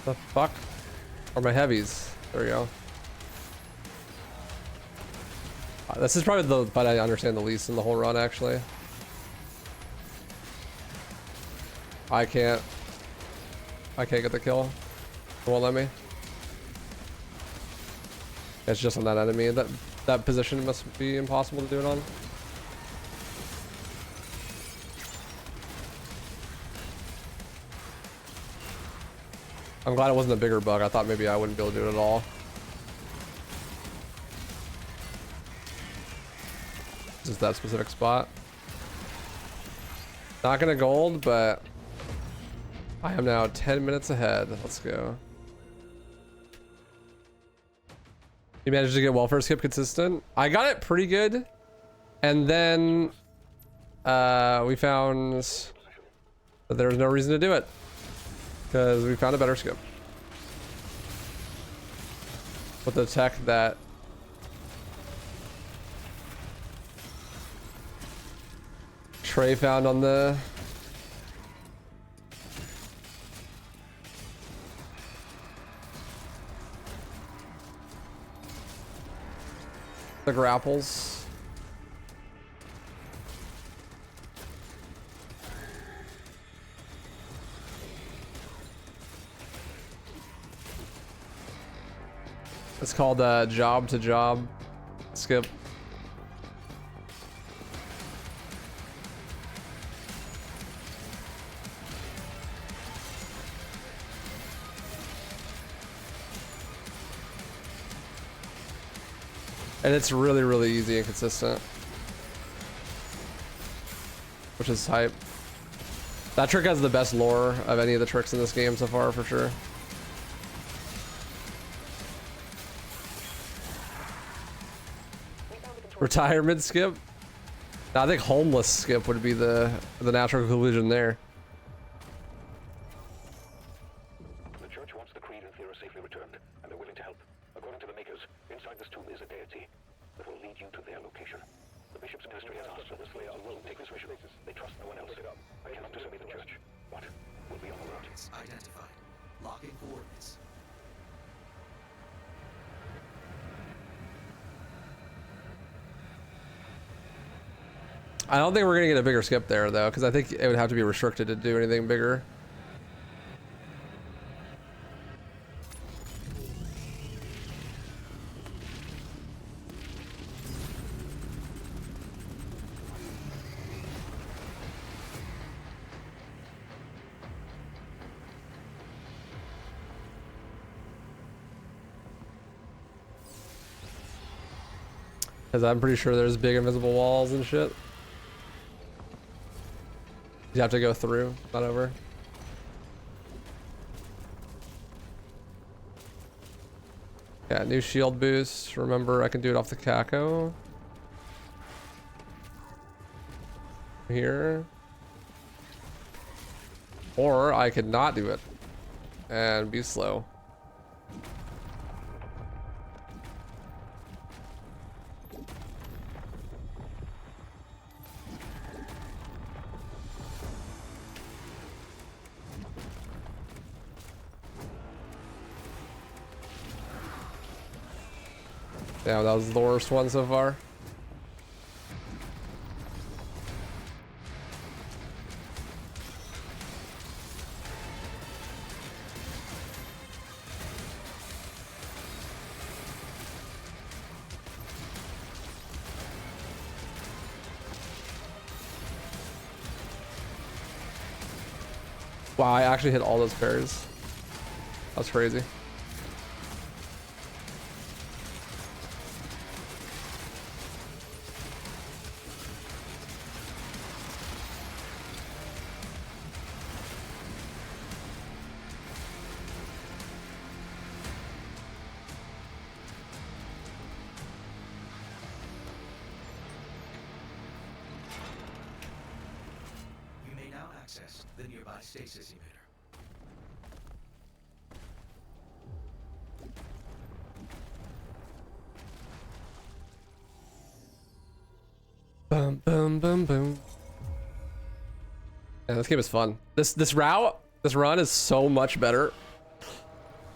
The fuck? Or my heavies. There we go. This is probably the fight I understand the least in the whole run, actually. I can't get the kill. It won't let me. It's just on that enemy. That position must be impossible to do it on. I'm glad it wasn't a bigger bug. I thought maybe I wouldn't be able to do it at all. Just that specific spot. Not gonna gold, but I am now 10 minutes ahead. Let's go. You managed to get welfare skip consistent? I got it pretty good. And then we found that there was no reason to do it. Because we found a better skip. With the tech that Trey found on the grapples. It's called job to job skip. And it's really, really easy and consistent. Which is hype. That trick has the best lore of any of the tricks in this game so far, for sure. Retirement skip? No, I think homeless skip would be the natural conclusion there. The church wants the creed and Thera safely returned, and they're willing to help. According to the makers, inside this tomb is a deity that will lead you to their location. The bishop's ministry has asked that the Slayer alone take this mission. They trust no one else. I cannot disobey the church, but we'll be on the road. Identified. Locking coordinates. I don't think we're gonna get a bigger skip there though, because I think it would have to be restricted to do anything bigger. Because I'm pretty sure there's big invisible walls and shit. You have to go through, not over. Yeah, new shield boost. Remember, I can do it off the Caco. Here. Or I could not do it and be slow. Damn, that was the worst one so far. Wow, I actually hit all those parries. That's crazy. You may now access the nearby stasis emitter. Boom, boom, boom, boom. Yeah, this game is fun. This run is so much better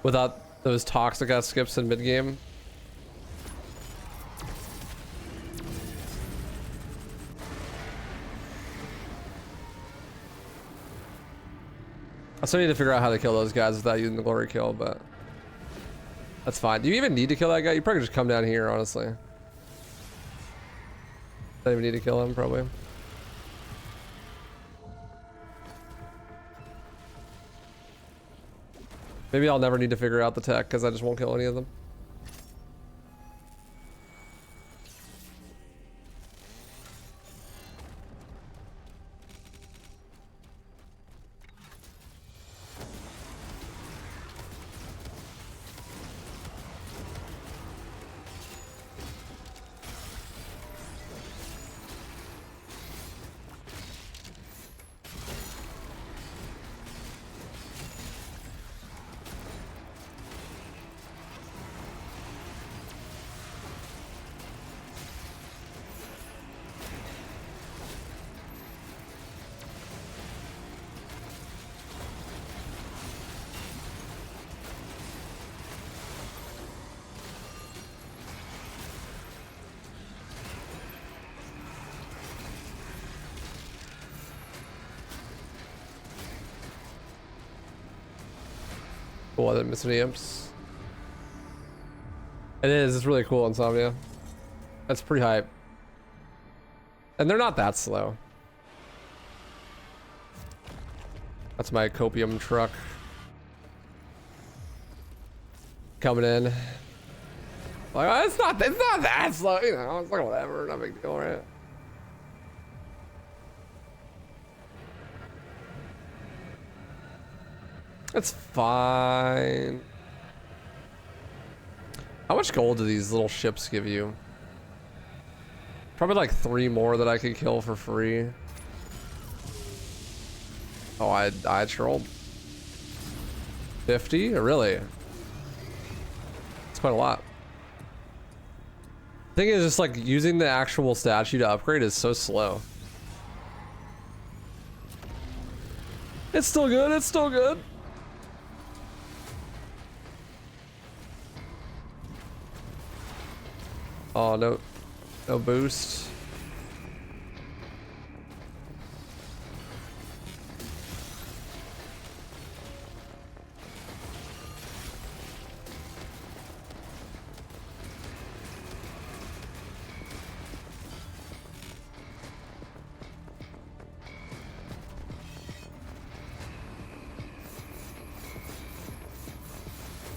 without those toxic ass skips in mid game. I still need to figure out how to kill those guys without using the glory kill, but that's fine. Do you even need to kill that guy? You probably just come down here, honestly. Don't even need to kill him, probably. Maybe I'll never need to figure out the tech because I just won't kill any of them. Cool, I didn't miss any imps. It is, it's really cool, Insomnia. That's pretty hype. And they're not that slow. That's my copium truck. Coming in. Like, oh, it's not that slow, you know, it's like whatever, not a big deal, right? It's fine. How much gold do these little ships give you? Probably like 3 more that I could kill for free. Oh, I trolled. 50? Really? It's quite a lot. The thing is, just like using the actual statue to upgrade is so slow. It's still good, it's still good. Oh, no boost.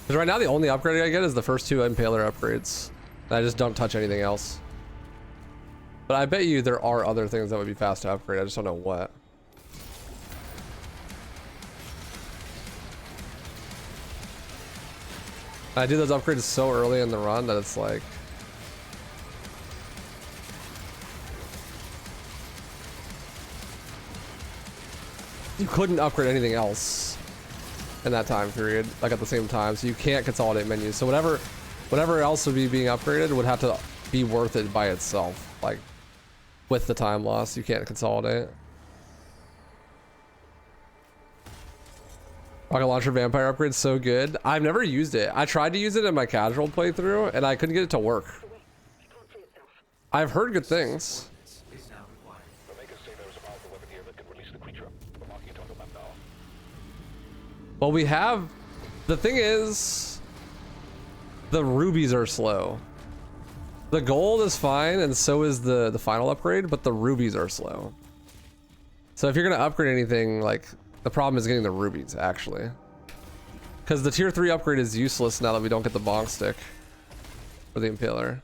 Because right now the only upgrade I get is the first 2 Impaler upgrades. And I just don't touch anything else. But I bet you there are other things that would be fast to upgrade. I just don't know what. I do those upgrades so early in the run that it's like... You couldn't upgrade anything else in that time period, like at the same time, so you can't consolidate menus. So whatever else would be being upgraded would have to be worth it by itself. Like, with the time loss, you can't consolidate. Rocket Launcher Vampire upgrade's so good. I've never used it. I tried to use it in my casual playthrough, and I couldn't get it to work. I've heard good things. Is now required. The makers say there is a powerful weapon here that can release the creature. We're marking it on the map now. Well, we have... The thing is... The rubies are slow. The gold is fine, and so is the final upgrade, but the rubies are slow. So if you're gonna upgrade anything, like... The problem is getting the rubies, actually. Because the tier 3 upgrade is useless now that we don't get the bonk stick. Or the impaler.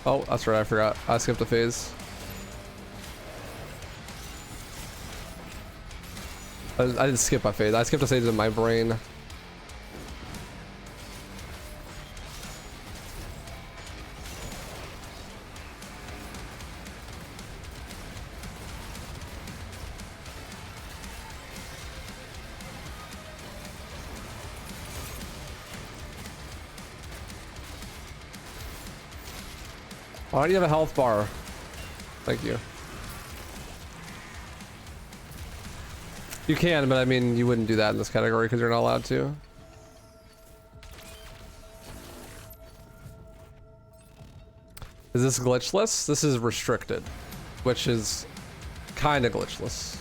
Oh, that's right, I forgot. I skipped a phase. I didn't skip a phase. I skipped a phase in my brain. Why don't you have a health bar? Thank you. You can, but I mean, you wouldn't do that in this category because you're not allowed to. Is this glitchless? This is restricted, which is kind of glitchless.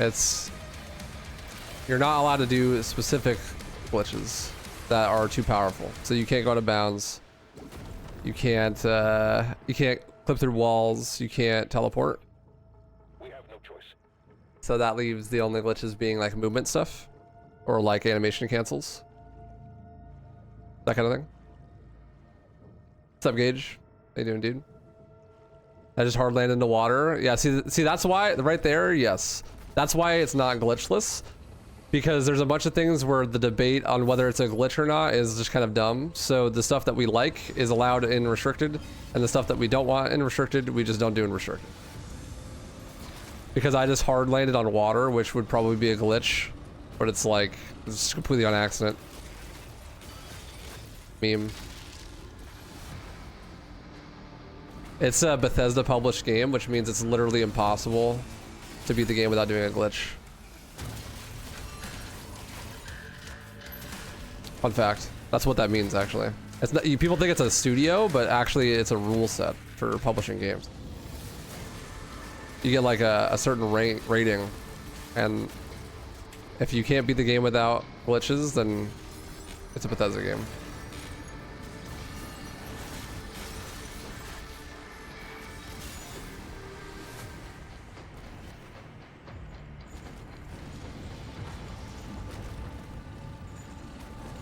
It's... You're not allowed to do specific glitches that are too powerful. So you can't go to bounds. You can't clip through walls. You can't teleport. We have no choice. So that leaves the only glitches being like movement stuff or like animation cancels. That kind of thing. What's up, Gage? How you doing, dude? I just hard landed into water. Yeah, see that's why right there, yes. That's why it's not glitchless. Because there's a bunch of things where the debate on whether it's a glitch or not is just kind of dumb. So the stuff that we like is allowed in restricted, and the stuff that we don't want in restricted, we just don't do in restricted. Because I just hard landed on water, which would probably be a glitch, but it's like, it's completely on accident. Meme. It's a Bethesda published game, which means it's literally impossible to beat the game without doing a glitch. Fun fact. That's what that means, actually. It's not, people think it's a studio, but actually it's a rule set for publishing games. You get like a certain rating, and if you can't beat the game without glitches, then it's a Bethesda game.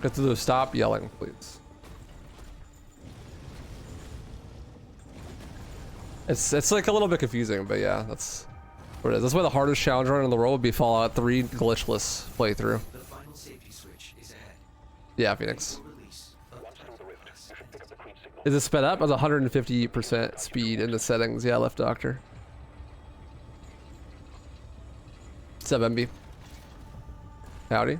Get to the stop yelling, please. It's like a little bit confusing, but yeah, that's what it is. That's why the hardest challenge run in the world would be Fallout 3 glitchless playthrough. The final safety switch is ahead. Yeah, Phoenix. Release of Once through the rift, you should pick up the creed signal. Is it sped up? It's 150% speed in the settings. Yeah, left doctor. What's up, MB? Howdy.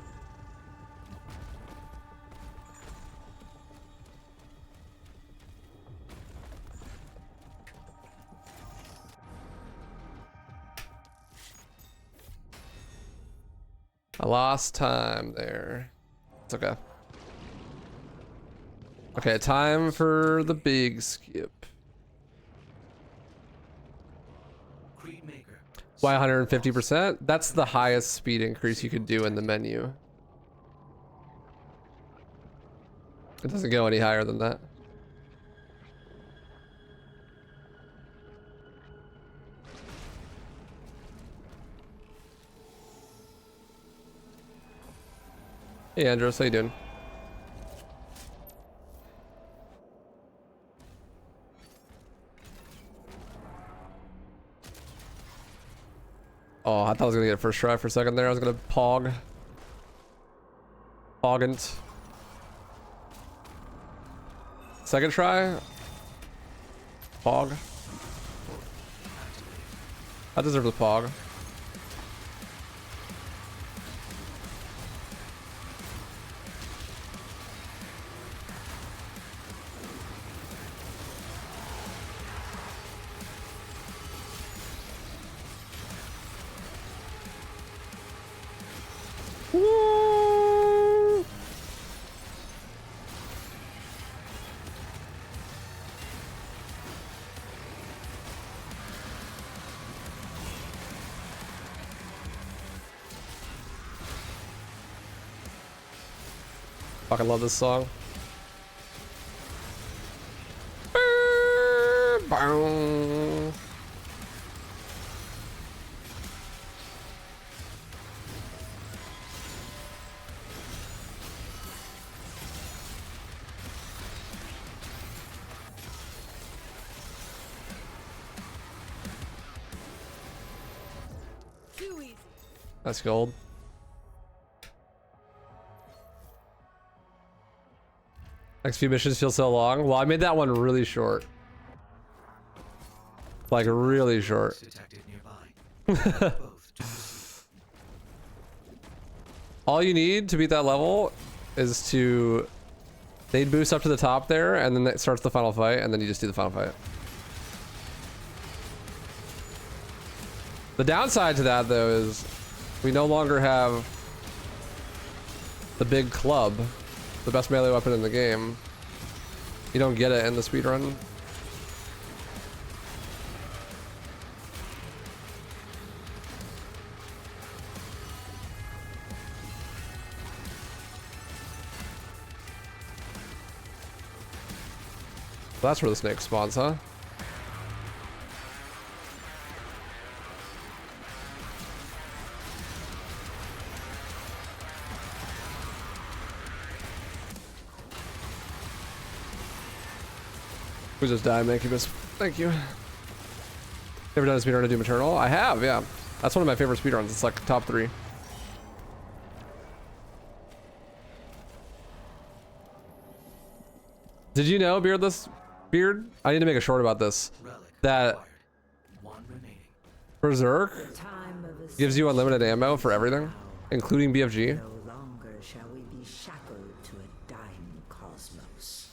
I lost time there. It's okay. Okay, time for the big skip. Creed Maker. Why 150%? That's the highest speed increase you could do in the menu. It doesn't go any higher than that. Hey Andros, how you doing? Oh, I thought I was gonna get it first try for a second there. I was gonna Poggant. Second try? Pog. I deserve the Pog. Woo! Fucking love this song. Bow. Too easy. That's gold. Next few missions feel so long. Well, I made that one really short. Like really short. Detected nearby. Both to proceed. All you need to beat that level is to they'd boost up to the top there, and then it starts the final fight, and then you just do the final fight. The downside to that though is we no longer have the big club, the best melee weapon in the game. You don't get it in the speedrun. That's where the snake spawns, huh? We just died, Mancubus. Thank you. Ever done a speedrun to Doom Eternal? I have, yeah. That's one of my favorite speedruns. It's like top 3. Did you know, Beardless Beard? I need to make a short about this. Relic That acquired. One remaining. Berserk gives you unlimited ammo for everything, including BFG. No longer shall we be shackled to a dying cosmos.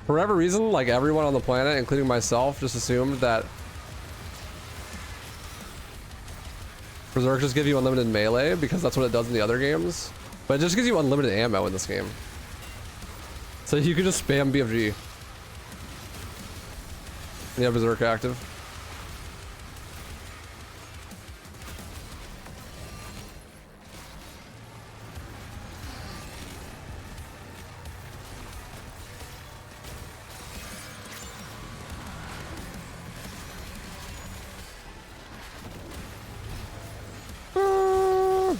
For whatever reason, like everyone on the planet, including myself, just assumed that Berserk just gives you unlimited melee because that's what it does in the other games. But it just gives you unlimited ammo in this game. So you can just spam BFG. And you have Berserk active.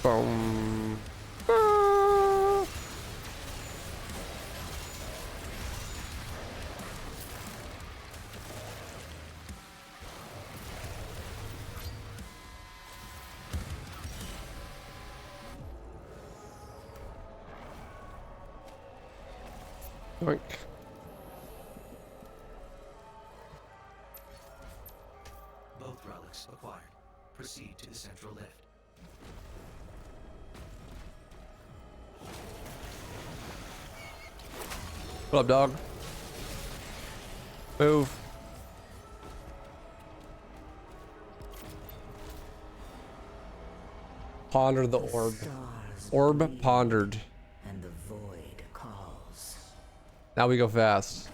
Boom. Boink. Both relics acquired. Proceed to the central lift. What up, dog? Move. Ponder the orb. Stars Orb bleed, pondered. and the void calls. Now we go fast.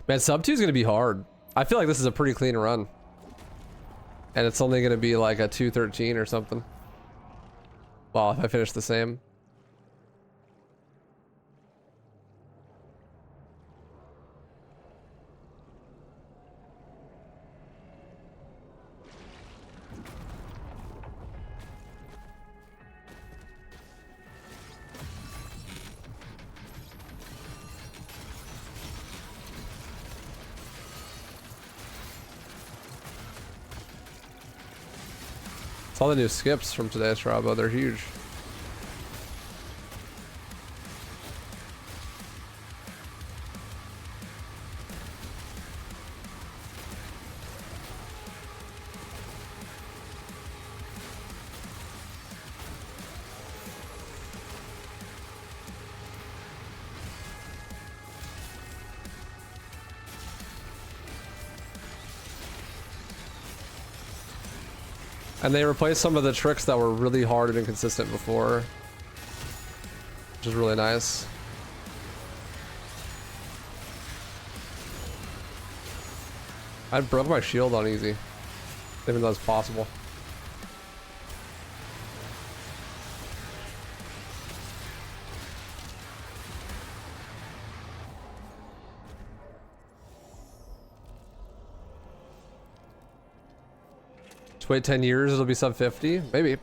Man, sub 2 is gonna be hard. I feel like this is a pretty clean run. And it's only gonna be like a 2:13 or something. Well, if I finish the same. It's all the new skips from today's Strabo, they're huge. And they replaced some of the tricks that were really hard and inconsistent before, which is really nice. I broke my shield on easy, even though it's possible. Wait 10 years, it'll be sub 50? Maybe.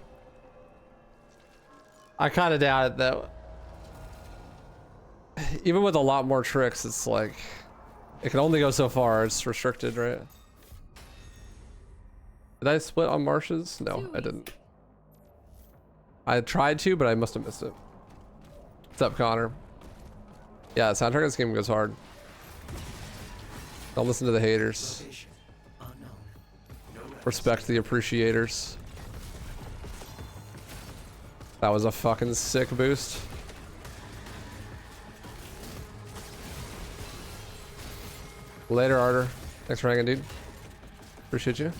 I kind of doubt it though. Even with a lot more tricks, it's like, it can only go so far. It's restricted, right? Did I split on marshes? No, I didn't. I tried to, but I must have missed it. What's up, Connor? Yeah, the soundtrack of this game goes hard. Don't listen to the haters. Location unknown. No Respect the appreciators. That was a fucking sick boost. Later, Arter. Thanks for hanging, dude. Appreciate you.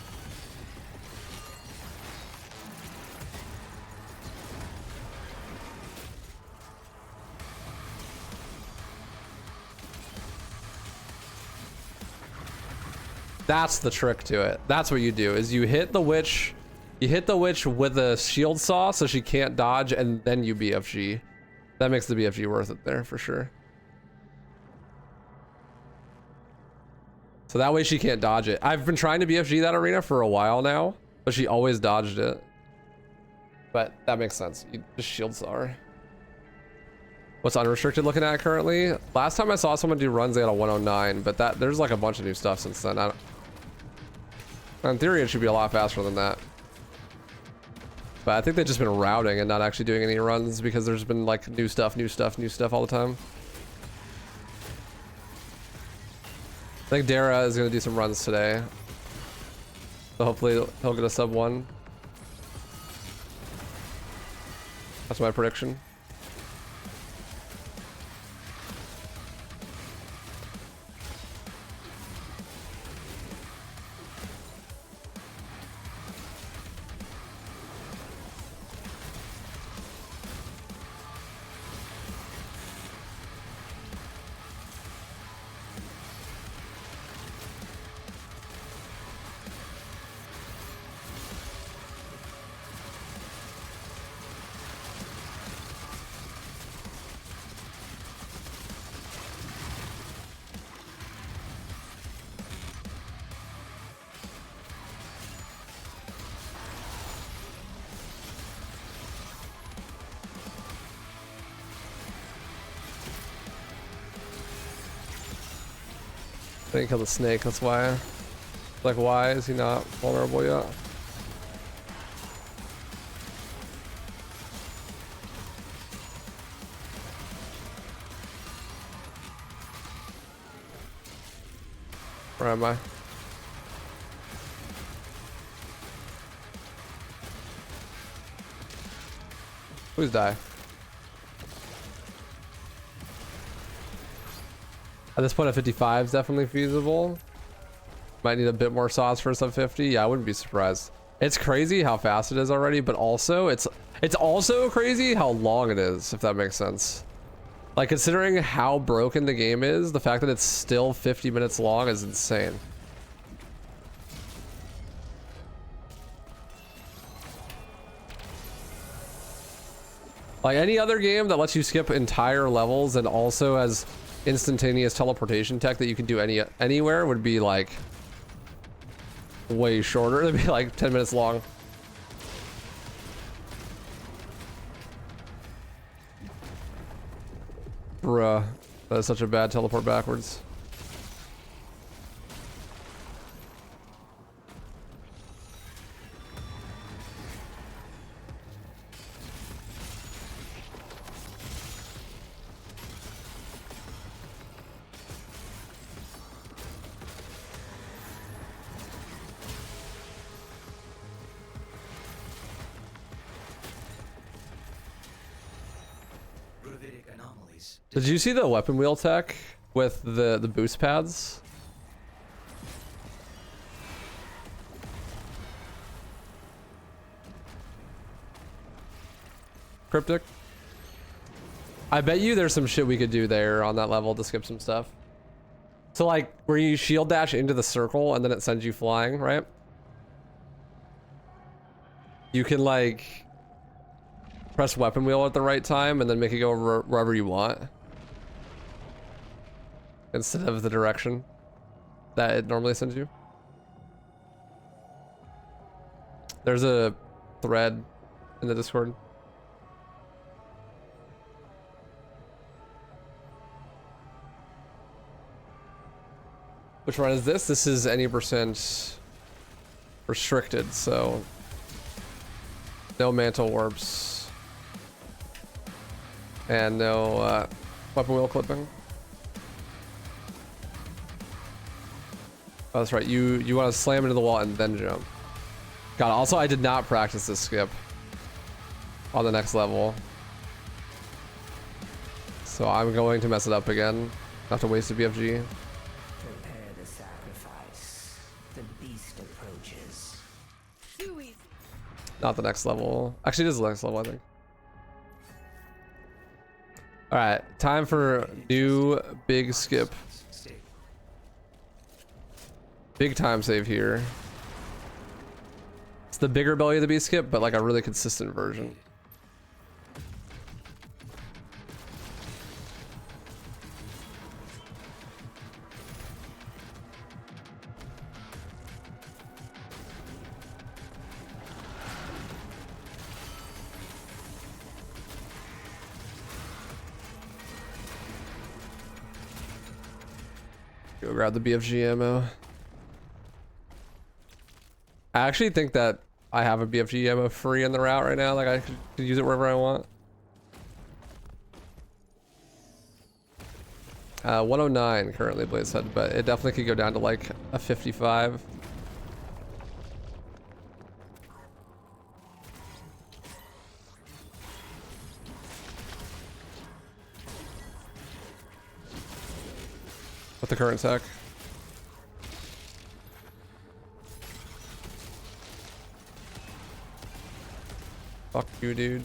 That's the trick to it. That's what you do, is you hit the witch with a shield saw so she can't dodge, and then you BFG. That makes the BFG worth it there for sure. So that way she can't dodge it. I've been trying to BFG that arena for a while now, but she always dodged it. But that makes sense. You just shield saw her. What's unrestricted looking at currently? Last time I saw someone do runs, they got a 109, but there's like a bunch of new stuff since then. In theory, it should be a lot faster than that. But I think they've just been routing and not actually doing any runs because there's been like new stuff all the time. I think Dara is going to do some runs today. So hopefully he'll get a sub 1. That's my prediction. I didn't kill the snake, that's why. Like, why is he not vulnerable yet? Where am I? Who's die? At this point, a 55 is definitely feasible. Might need a bit more sauce for a sub 50. Yeah, I wouldn't be surprised. It's crazy how fast it is already, but also it's also crazy how long it is, if that makes sense. Like, considering how broken the game is, the fact that it's still 50 minutes long is insane. Like any other game that lets you skip entire levels and also has instantaneous teleportation tech that you can do anywhere would be like way shorter. It'd be like 10 minutes long. Bruh, that is such a bad teleport backwards. Did you see the weapon wheel tech with the boost pads? Cryptic? I bet you there's some shit we could do there on that level to skip some stuff. So like where you shield dash into the circle and then it sends you flying, right? You can like press weapon wheel at the right time and then make it go wherever you want. Instead of the direction that it normally sends you. There's a thread in the Discord. Which one is this? This is any percent restricted, so no mantle warps and no weapon wheel clipping. Oh, that's right. You want to slam into the wall and then jump. God, also I did not practice this skip on the next level, so I'm going to mess it up again. Not to waste a BFG. Prepare the sacrifice. The beast approaches. Too easy. Not the next level. Actually, it is the next level, I think. All right, time for new big skip. Big time save here. It's the bigger belly of the beast skip, but like a really consistent version. Go grab the BFG ammo. I actually think that I have a BFG ammo free in the route right now. Like I could use it wherever I want. 109 currently Blaze said, but it definitely could go down to like a 55. With the current tech. Fuck you, dude.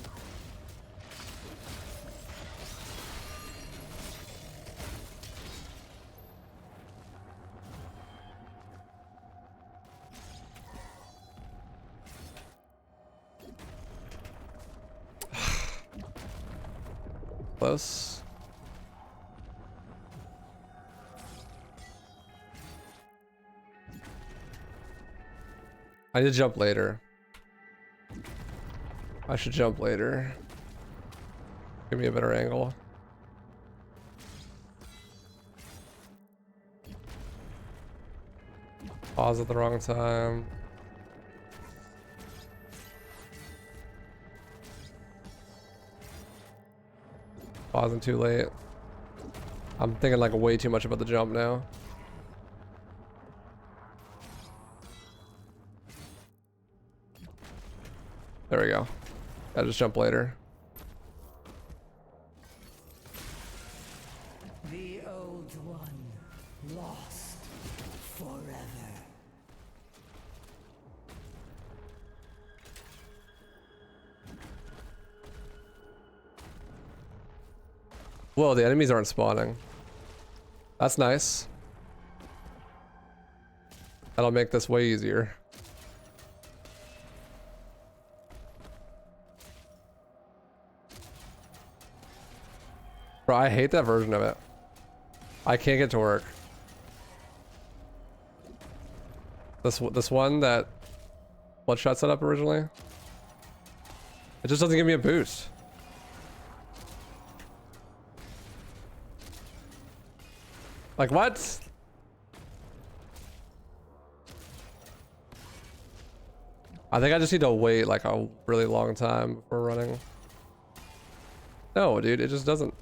Close. I need to jump later. I should jump later. Give me a better angle. Pause at the wrong time. Pausing too late. I'm thinking like way too much about the jump now. There we go. I'll just jump later. The old one, lost forever. Whoa, the enemies aren't spawning. That's nice. That'll make this way easier. Bro, I hate that version of it. I can't get to work. This one that Bloodshot set up originally, it just doesn't give me a boost. Like what? I think I just need to wait like a really long time before running. No, dude, it just doesn't.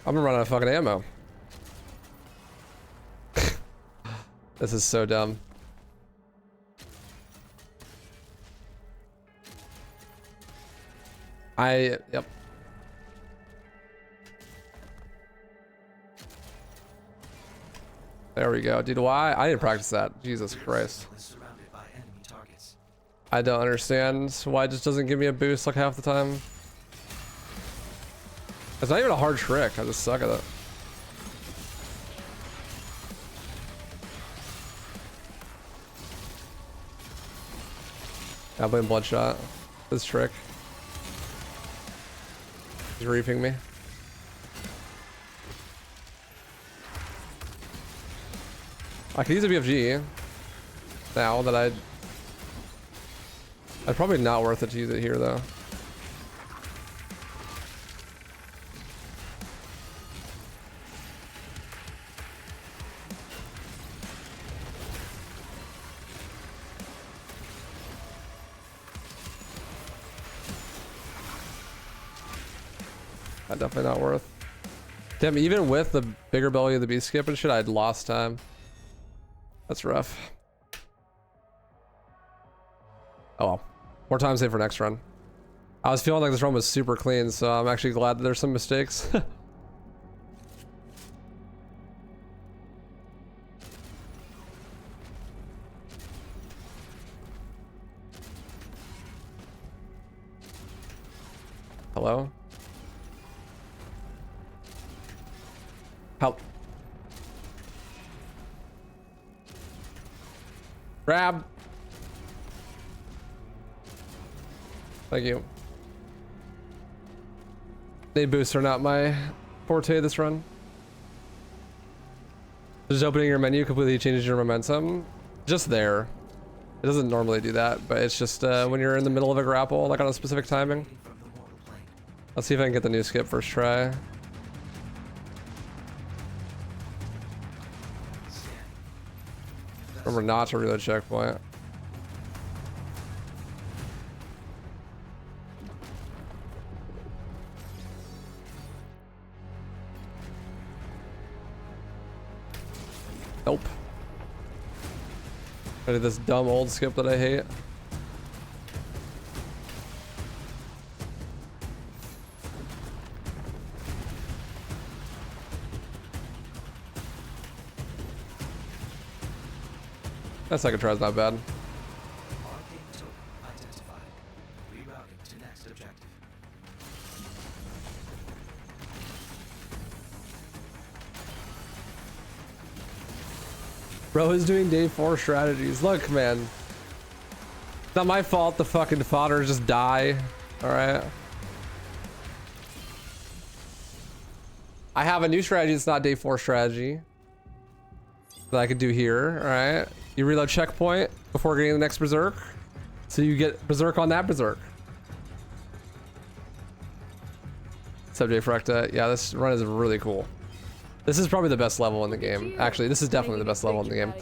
I'm gonna run out of fucking ammo. This is so dumb. Yep. There we go. Dude, why? I didn't practice that. Jesus Christ. I don't understand why it just doesn't give me a boost like half the time. It's not even a hard trick. I just suck at it. I blame Bloodshot. This trick. He's reaping me. I could use a BFG now that I'd probably not worth it to use it here though. Definitely not worth. Damn, even with the bigger belly of the beast skip and shit, I'd lost time. That's rough. Oh well. More time saved for next run. I was feeling like this run was super clean, so I'm actually glad that there's some mistakes. Hello? Help. Grab. Thank you. Nade boosts are not my forte this run. Just opening your menu completely changes your momentum. Just there. It doesn't normally do that, but it's just when you're in the middle of a grapple, like on a specific timing. Let's see if I can get the new skip first try. Remember not to reload checkpoint. Nope. I did this dumb old skip that I hate. That second try is not bad. Bro is doing day 4 strategies. Look, man. It's not my fault the fucking fodders just die. Alright. I have a new strategy that's not day 4 strategy that I could do here. Alright. You reload checkpoint before getting the next berserk. So you get berserk on that berserk. What's up, Jay Frecta? Yeah, this run is really cool. This is probably the best level in the game. Actually, this is definitely the best level in the game.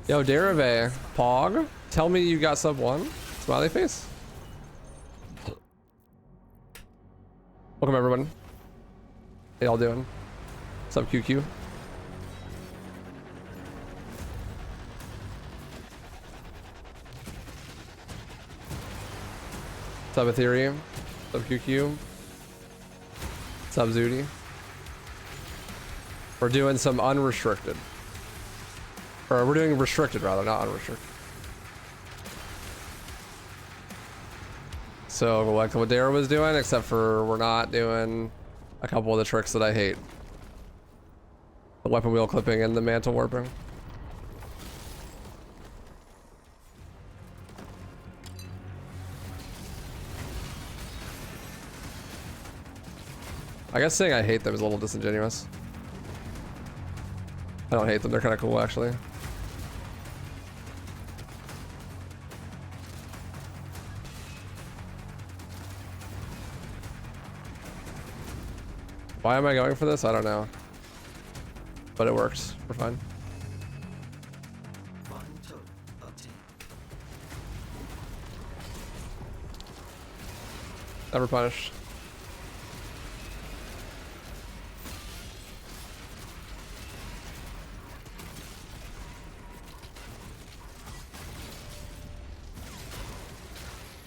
Yo, Derive, Pog, tell me you got sub 1. Smiley face. Welcome everyone. How y'all doing? What's up, QQ? What's up, Ethereum? What's up, QQ? What's up, Zooty? We're doing some unrestricted. Or we're doing restricted rather, not unrestricted. So like what Dara was doing, except for we're not doing a couple of the tricks that I hate. The weapon wheel clipping and the mantle warping. I guess saying I hate them is a little disingenuous. I don't hate them, they're kind of cool actually. Why am I going for this? I don't know. But it works. We're fine. Never punished.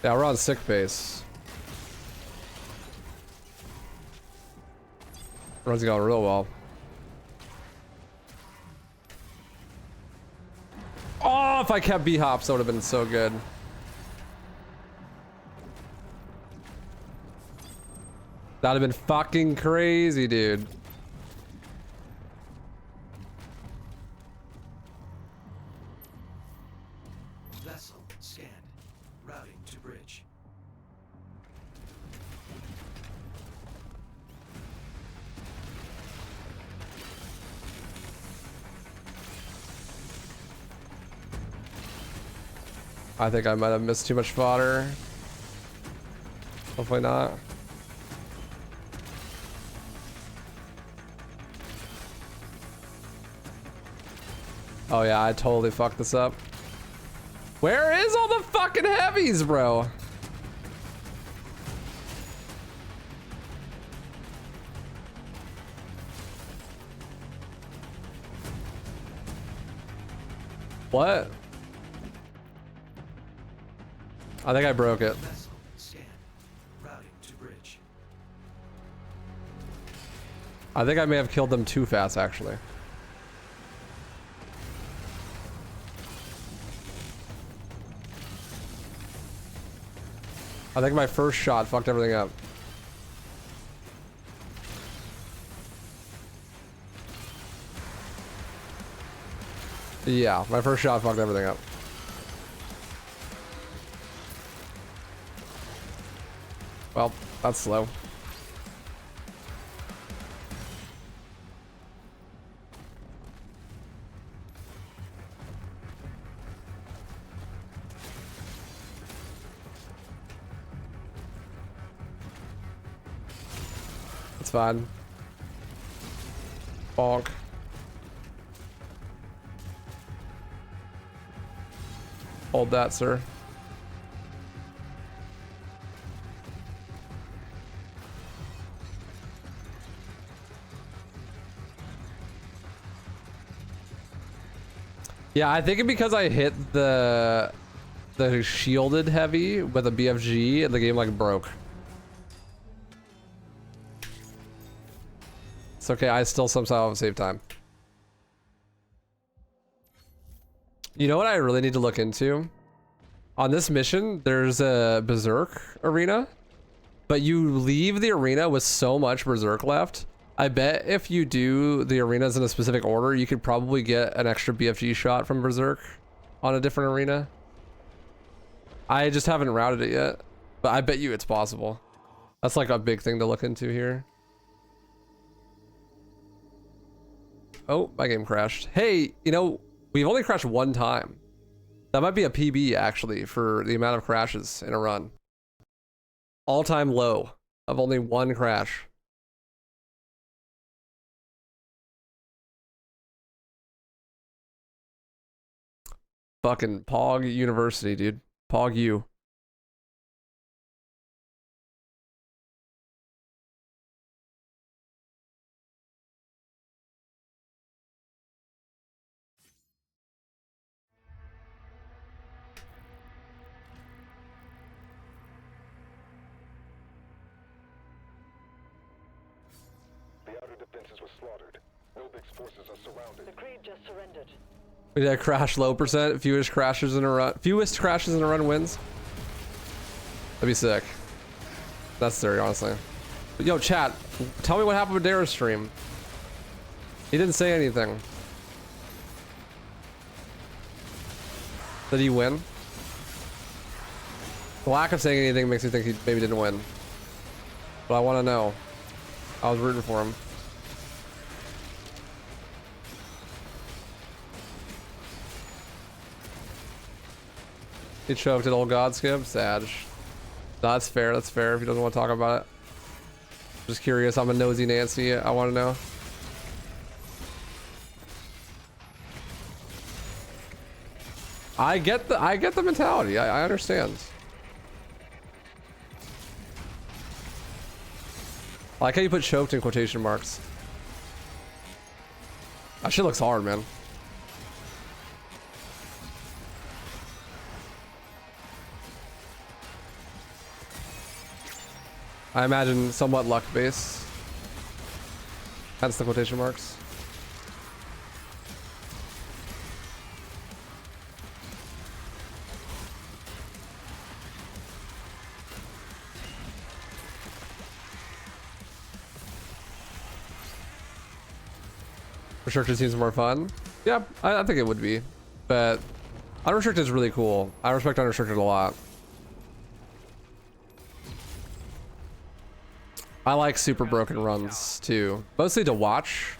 Yeah, we're on sick base. Run's going real well. Oh, if I kept B-hops, that would have been so good. That'd have been fucking crazy, dude. Vessel scanned. Routing to bridge. I think I might have missed too much fodder. Hopefully not. Oh yeah, I totally fucked this up. Where is all the fucking heavies, bro? What? I think I broke it. Vessel scanned. Routing to bridge. I think I may have killed them too fast, actually. I think my first shot fucked everything up. Yeah, my first shot fucked everything up. Well, that's slow. It's fine. Bonk. Hold that, sir. Yeah, I think because I hit the shielded heavy with a BFG and the game like broke. It's okay, I still somehow save time. You know what I really need to look into? On this mission, there's a Berserk arena, but you leave the arena with so much Berserk left. I bet if you do the arenas in a specific order, you could probably get an extra BFG shot from Berserk on a different arena. I just haven't routed it yet, but I bet you it's possible. That's like a big thing to look into here. Oh, my game crashed. Hey, you know, we've only crashed one time. That might be a PB actually for the amount of crashes in a run. All-time low of only one crash. Fucking Pog University, dude. Pog U. slaughtered. Nobig's forces are surrounded. The Creed just surrendered. We did a crash low %. Fewest crashes in a run. Fewest crashes in a run wins. That'd be sick. That's scary, honestly. But yo, chat, tell me what happened with Dara's stream. He didn't say anything. Did he win? The lack of saying anything makes me think he maybe didn't win. But I want to know. I was rooting for him. He choked at old God skip. Sad. No, that's fair. That's fair if he doesn't want to talk about it. Just curious. I'm a nosy Nancy. I want to know. I get the mentality. I understand. I like how you put choked in quotation marks. That shit looks hard, man. I imagine somewhat luck based. Hence the quotation marks. Restricted seems more fun. Yeah, I think it would be. But unrestricted is really cool. I respect unrestricted a lot. I like super broken runs too, mostly to watch.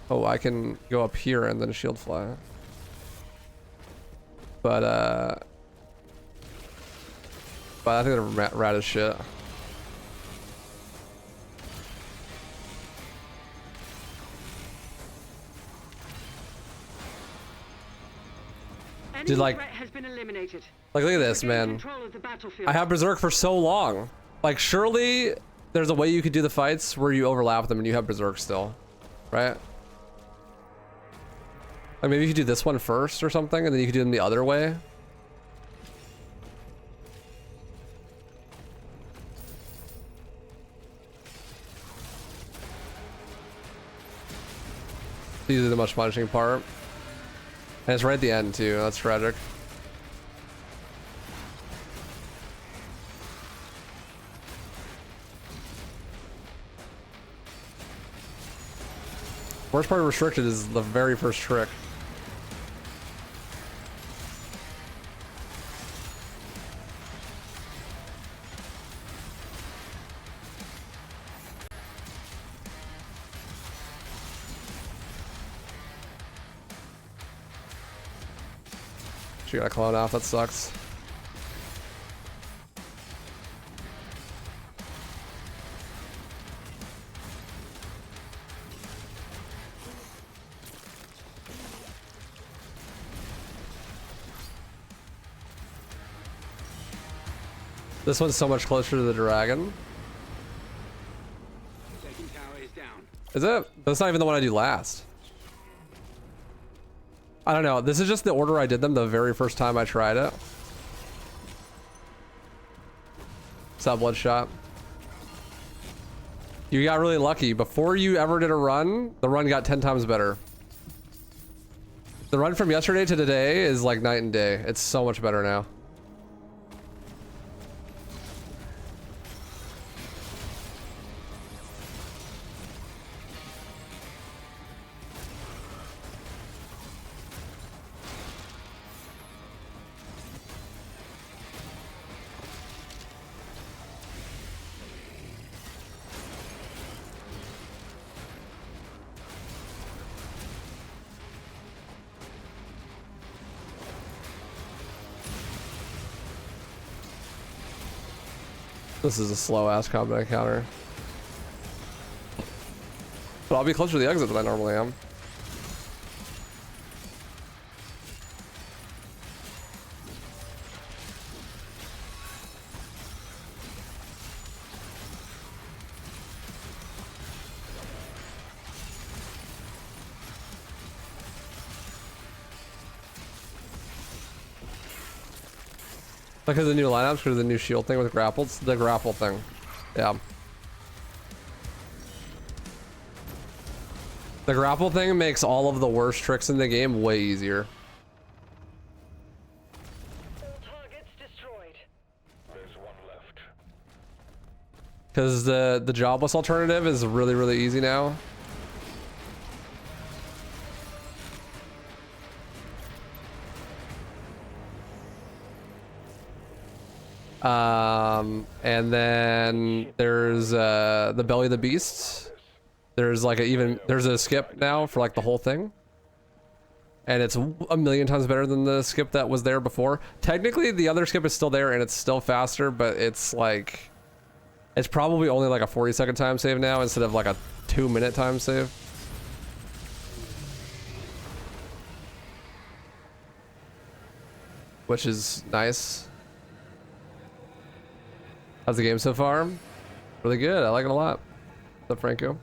Oh, I can go up here and then shield fly. But I think they're rad as shit. Dude, like look at this, man. I have Berserk for so long. Like, surely there's a way you could do the fights where you overlap them and you have Berserk still, right? Like, maybe you could do this one first or something, and then you could do them the other way. It's usually the most punishing part. And it's right at the end, too. That's tragic. Worst part of restricted is the very first trick. She got a clone off, that sucks. This one's so much closer to the dragon. Second tower is down. Is it? That's not even the one I do last. I don't know. This is just the order I did them the very first time I tried it. What's up, Bloodshot? You got really lucky. Before you ever did a run, the run got 10 times better. The run from yesterday to today is like night and day. It's so much better now. This is a slow ass combat encounter. But I'll be closer to the exit than I normally am. Because of the new lineups, because of the new shield thing with grapples, the grapple thing. Yeah. The grapple thing makes all of the worst tricks in the game way easier. All targets destroyed. There's one left. Because the jobless alternative is really, really easy now. And then there's the belly of the beast. There's like there's a skip now for like the whole thing. And it's a million times better than the skip that was there before. Technically, the other skip is still there and it's still faster, but it's like, it's probably only like a 40-second time save now instead of like a 2-minute time save. Which is nice. How's the game so far? Really good. I like it a lot. What's up, Franco?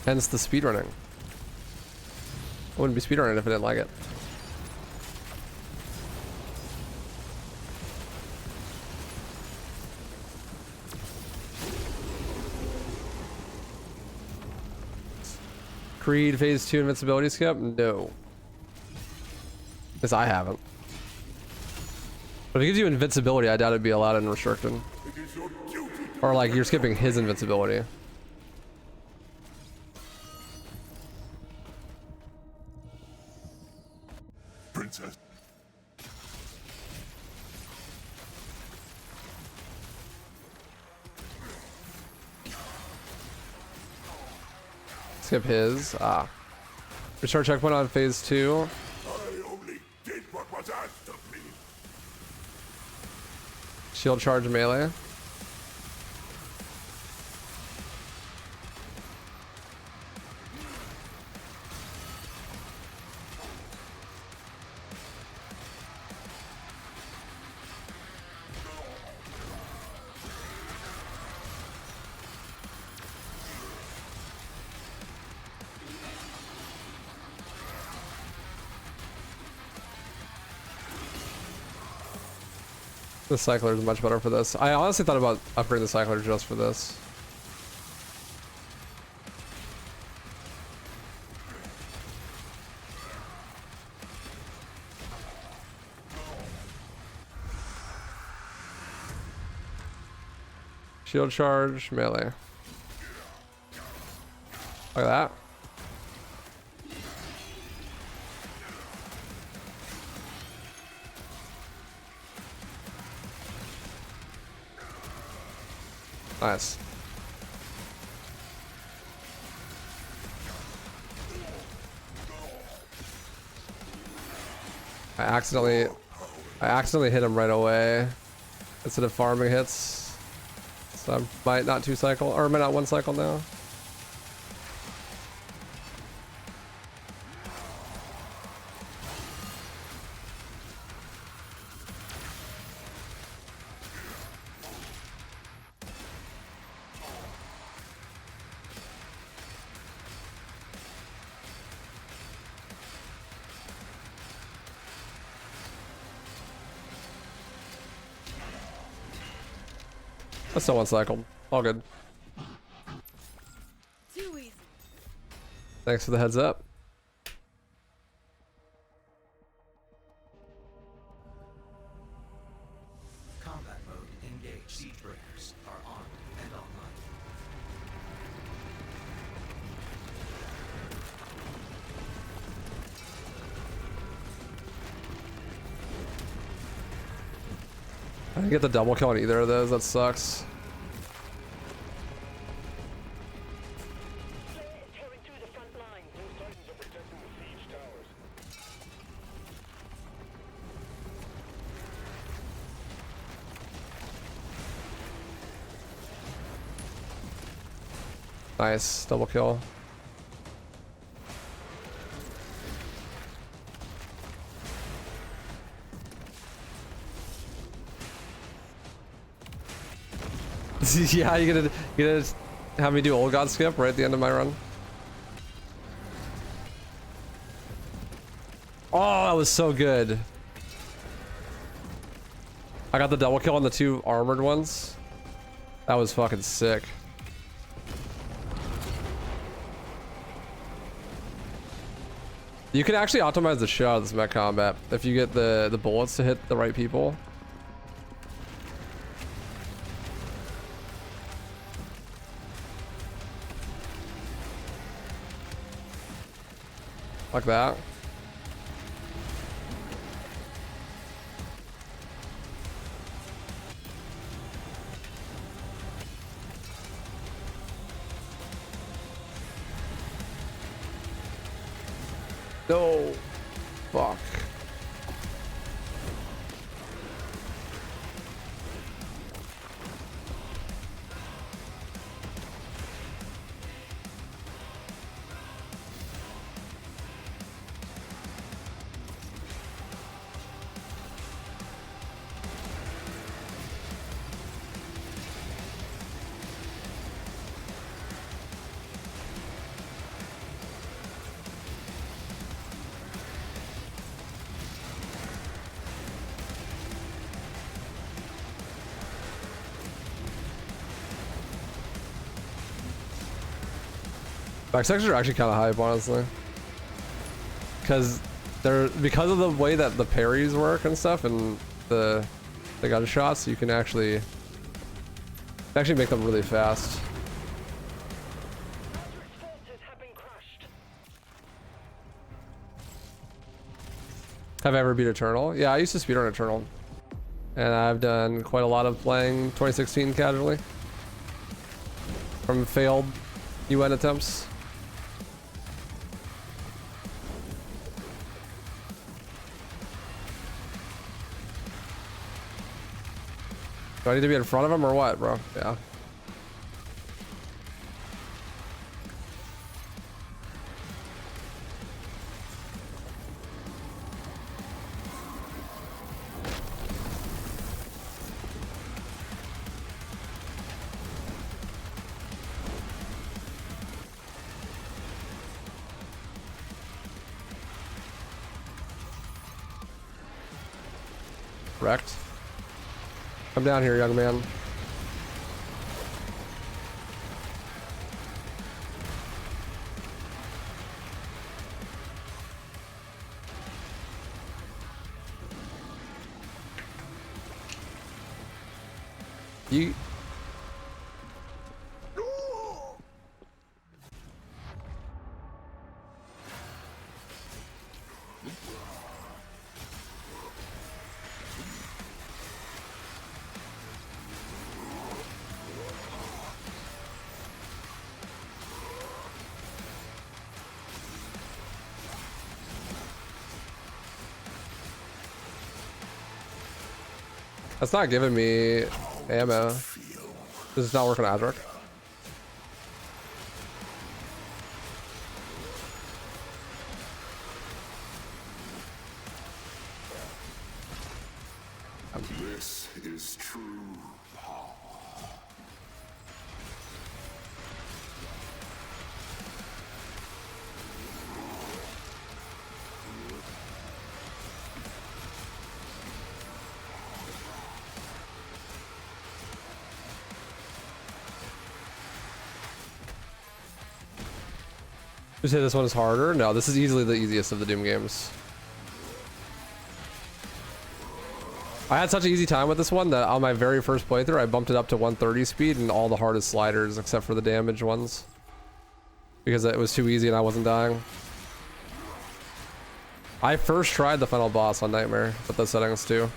Hence the speedrunning. I wouldn't be speedrunning if I didn't like it. Creed Phase 2 invincibility skip? No. Because I haven't. But if it gives you invincibility, I doubt it'd be allowed in restricted. Or like you're skipping his invincibility. Princess. Skip his. Ah. Restart checkpoint on phase 2. I only did what was asked of me. Shield charge melee. The cycler is much better for this. I honestly thought about upgrading the cycler just for this. Shield charge, melee. Look at that. Nice. I accidentally hit him right away instead of farming hits. So I might not 2 cycle, or might not 1 cycle now. That's still 1 cycle. All good. Too easy. Thanks for the heads up. Combat mode engaged. Siege breakers are armed and online. I didn't get the double kill on either of those. That sucks. Slayer is tearing through the front line. Those Titans are protecting the siege towers. Nice double kill. Yeah, you gonna have me do old god skip right at the end of my run? Oh, that was so good. I got the double kill on the 2 armored ones. That was fucking sick. You can actually optimize the shot of this mech combat if you get the bullets to hit the right people. Like that. No. Fuck. Back sections are actually kind of hype, honestly, because because of the way that the parries work and stuff, and the gunshots, you can actually make them really fast. Have I ever beat Eternal? Yeah, I used to speedrun Eternal, and I've done quite a lot of playing 2016 casually from failed UN attempts. Do I need to be in front of him or what, bro? Yeah. Correct. Come down here, young man. You... That's not giving me ammo. This is not working on Adric. This is true power. You say this one is harder? No, this is easily the easiest of the Doom games. I had such an easy time with this one that on my very first playthrough, I bumped it up to 130 speed and all the hardest sliders except for the damage ones. Because it was too easy and I wasn't dying. I first tried the final boss on Nightmare with those settings too.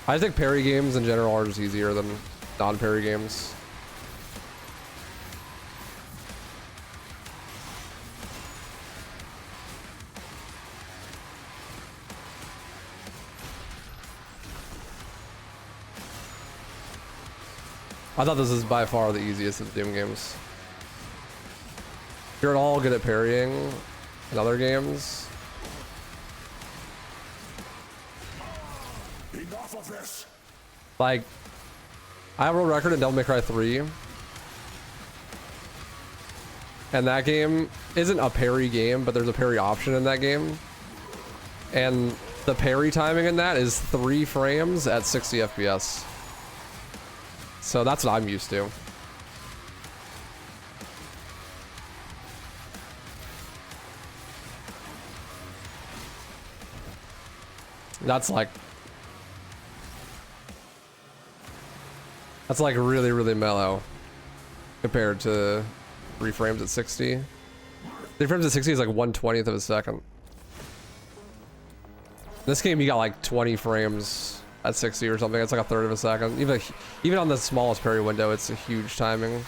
I think parry games in general are just easier than non-parry games. I thought this is by far the easiest of the Doom games. You're all good at parrying in other games. Enough of this. Like, I have a world record in Devil May Cry 3. And that game isn't a parry game, but there's a parry option in that game. And the parry timing in that is 3 frames at 60 FPS. So that's what I'm used to. That's like really, really mellow compared to 3 frames at 60. 3 frames at 60 is like 1/20th of a second. This game, you got like 20 frames at 60 or something. It's like 1/3 of a second. Even on the smallest parry window, it's a huge timing.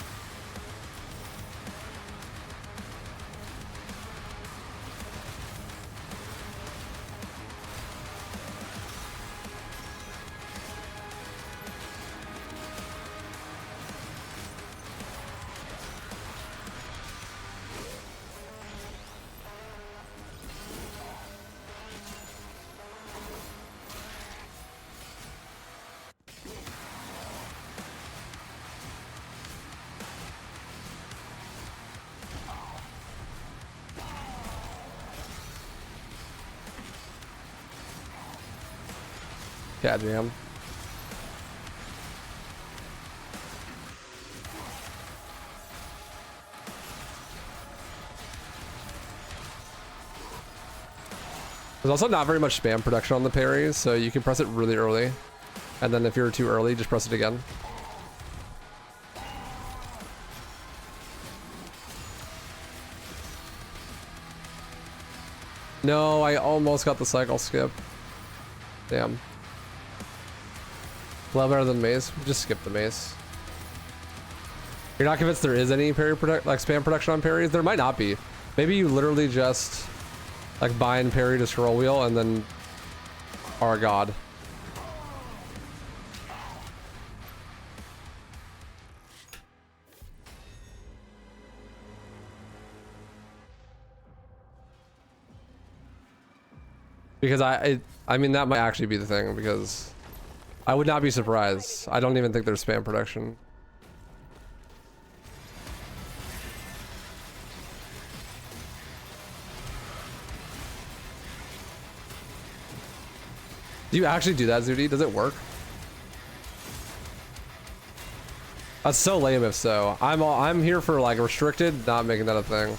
Cat jam. There's also not very much spam production on the parries, so you can press it really early. And then if you're too early, just press it again. No, I almost got the cycle skip. Damn. Well, better than maze. Just skip the maze. You're not convinced there is any parry spam production on parries? There might not be. Maybe you literally just like bind parry to scroll wheel and then are god. Because I mean that might actually be the thing, because I would not be surprised. I don't even think there's spam production. Do you actually do that, Zudi? Does it work? That's so lame if so. I'm here for like restricted, not making that a thing.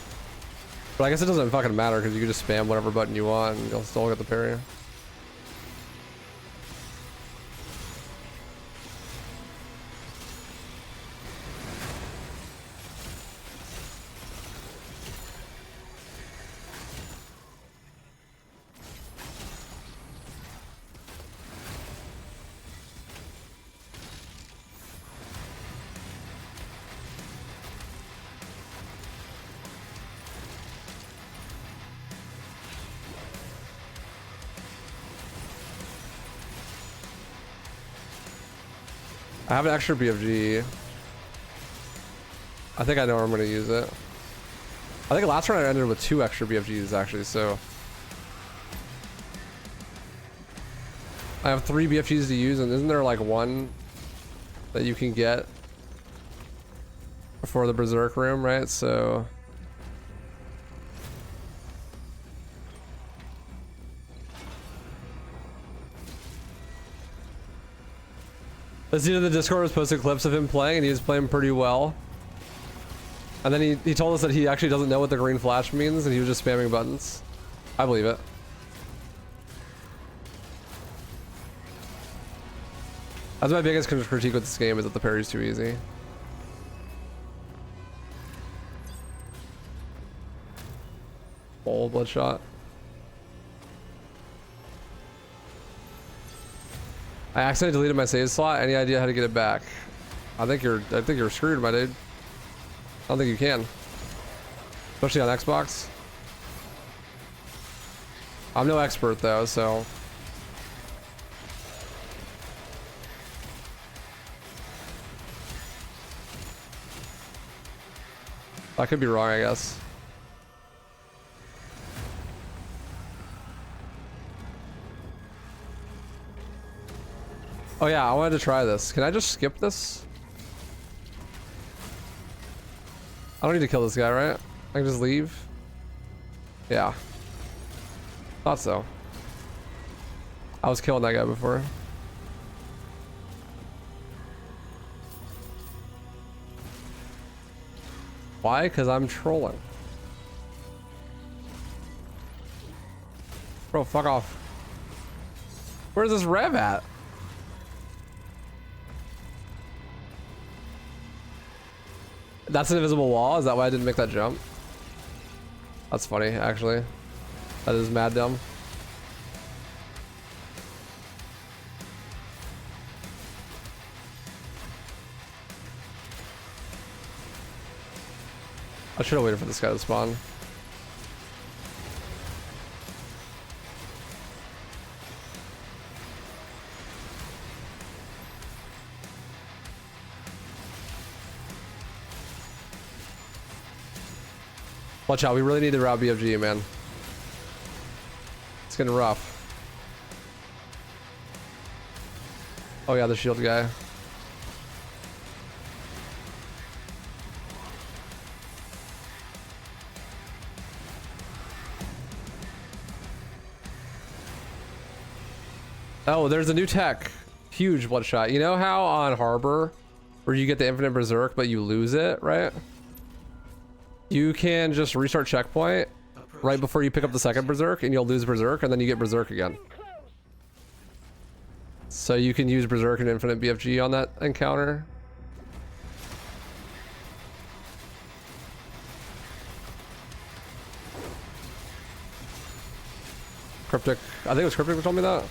But I guess it doesn't fucking matter because you can just spam whatever button you want and you'll still get the parry. I have an extra BFG. I think I know where I'm going to use it. I think last round I ended with 2 extra BFGs actually, so. I have 3 BFGs to use, and isn't there like 1 that you can get for the Berserk room, right? So. This dude in the Discord was posting clips of him playing, and he was playing pretty well. And then he told us that he actually doesn't know what the green flash means, and he was just spamming buttons. I believe it. That's my biggest critique with this game, is that the parry's too easy. Oh, bloodshot. I accidentally deleted my save slot. Any idea how to get it back? I think you're screwed, my dude. I don't think you can. Especially on Xbox. I'm no expert though, so. I could be wrong, I guess. Oh yeah, I wanted to try this. Can I just skip this? I don't need to kill this guy, right? I can just leave? Yeah. Thought so. I was killing that guy before. Why? Because I'm trolling. Bro, fuck off. Where's this rev at? That's an invisible wall? Is that why I didn't make that jump? That's funny, actually. That is mad dumb. I should have waited for this guy to spawn. Watch out, we really need to route BFG, man. It's getting rough. Oh yeah, the shield guy. Oh, there's a new tech. Huge bloodshot. You know how on Harbor, where you get the infinite berserk, but you lose it, right? You can just restart checkpoint right before you pick up the second berserk, and you'll lose berserk, and then you get berserk again. So you can use berserk and infinite BFG on that encounter. Cryptic. I think it was Cryptic who told me that.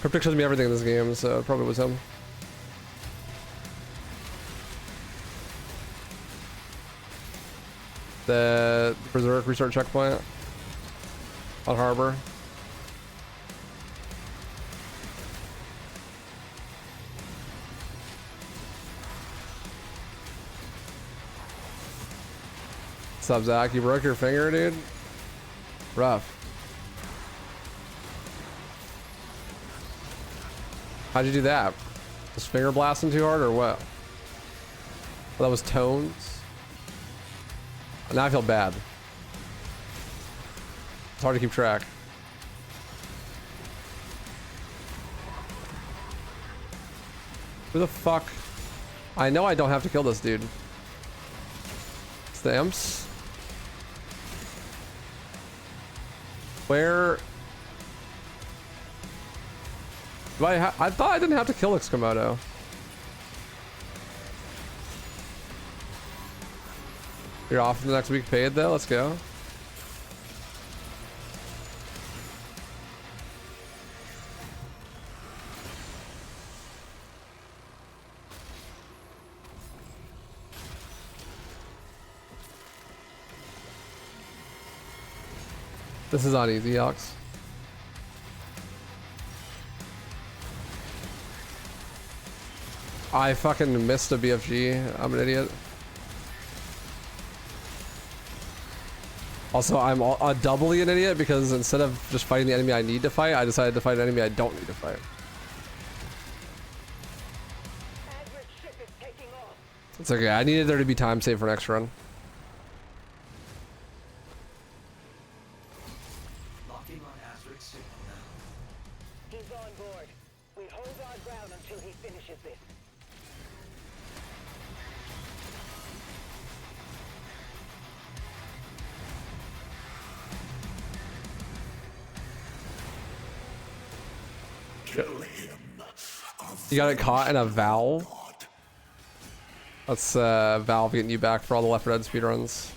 Cryptic shows me everything in this game, so it probably was him. The Berserk restart checkpoint on Harbor. What's up, Zach? You broke your finger, dude? Rough. How'd you do that? Was finger blasting too hard or what? Well, that was tones. Now I feel bad. It's hard to keep track. Who the fuck? I know I don't have to kill this dude. It's the imps. Where? I thought I didn't have to kill Xkomodo. You're off for the next week paid though, let's go. This is on easy, Ox. I fucking missed a BFG. I'm an idiot. Also, I'm doubly an idiot because instead of just fighting the enemy I need to fight, I decided to fight an enemy I don't need to fight. It's okay. I needed there to be time saved for next run. Locking on Azric's signal now. He's on board. We hold our ground until he finishes this. You got it caught in a valve? That's Valve getting you back for all the Left 4 Dead speedruns.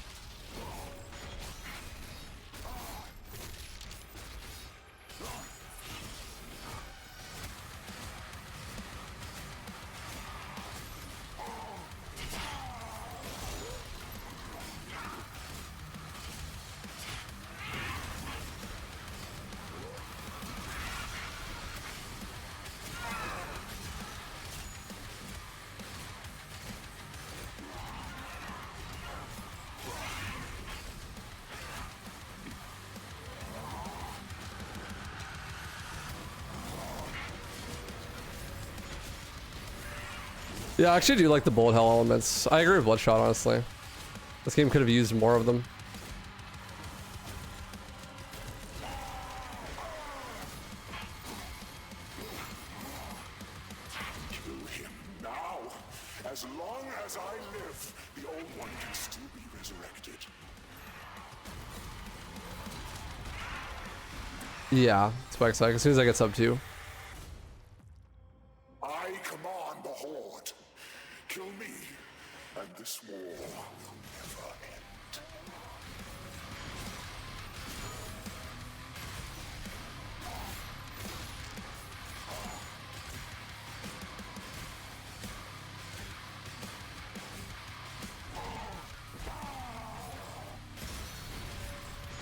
Yeah, I actually do like the bullet hell elements. I agree with Bloodshot, honestly. This game could have used more of them. Kill him now. As long as I live, the old one can still be resurrected. Yeah, Spike's like, as soon as I get sub 2. I command the Horde. Kill me, and this war will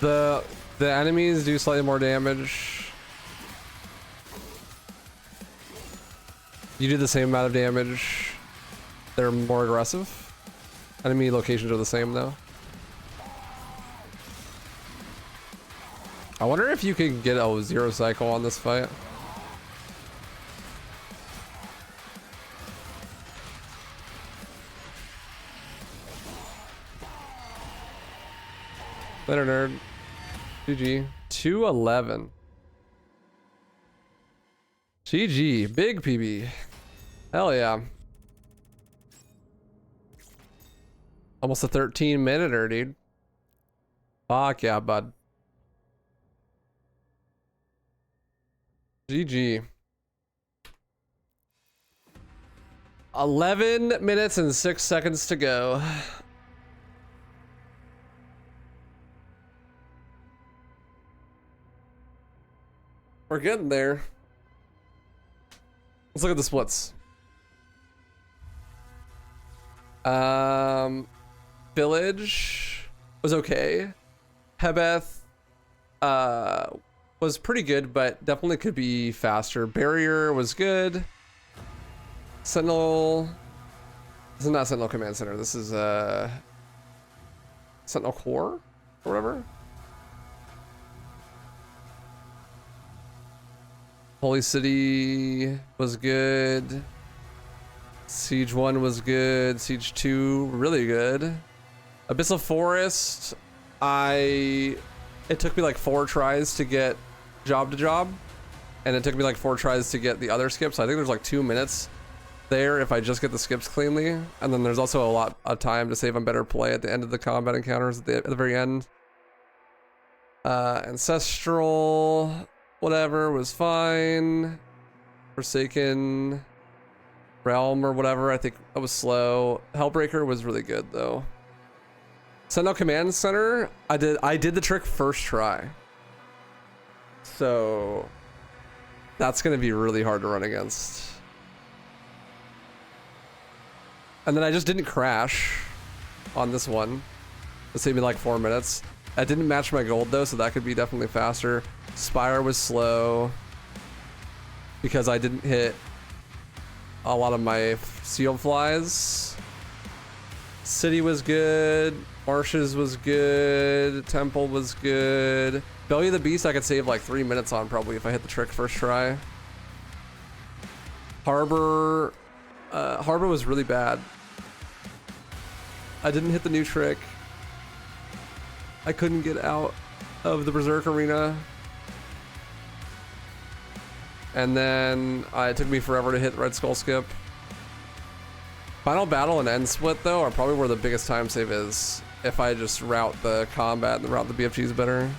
never end. The enemies do slightly more damage. You do the same amount of damage. They're more aggressive. Enemy locations are the same though. I wonder if you can get a 0 cycle on this fight. Later, nerd. GG. 211. GG. Big PB. Hell yeah. Almost a 13-minute-er, dude. Fuck yeah, bud. GG. 11 minutes and 6 seconds to go. We're getting there. Let's look at the splits. Village was okay. Hebeth was pretty good, but definitely could be faster. Barrier was good. Sentinel. This is not Sentinel Command Center. This is Sentinel Core or whatever. Holy City was good. Siege 1 was good. Siege 2 really good. Abyssal Forest, it took me like 4 tries to get job to job, and it took me like 4 tries to get the other skips. So I think there's like 2 minutes there if I just get the skips cleanly, and then there's also a lot of time to save on better play at the end of the combat encounters at the very end. Ancestral, whatever, was fine. Forsaken Realm or whatever, I think that was slow. Hellbreaker was really good though. Sentinel Command Center, I did the trick first try. So that's gonna be really hard to run against. And then I just didn't crash on this one. It saved me like 4 minutes. I didn't match my gold though, so that could be definitely faster. Spire was slow because I didn't hit a lot of my seal flies. City was good. Marshes was good. Temple was good. Belly of the Beast I could save like 3 minutes on probably if I hit the trick first try. Harbor was really bad. I didn't hit the new trick. I couldn't get out of the Berserk Arena. And then it took me forever to hit Red Skull skip. Final Battle and End Split though are probably where the biggest time save is. If I just route the combat and route the BFGs better.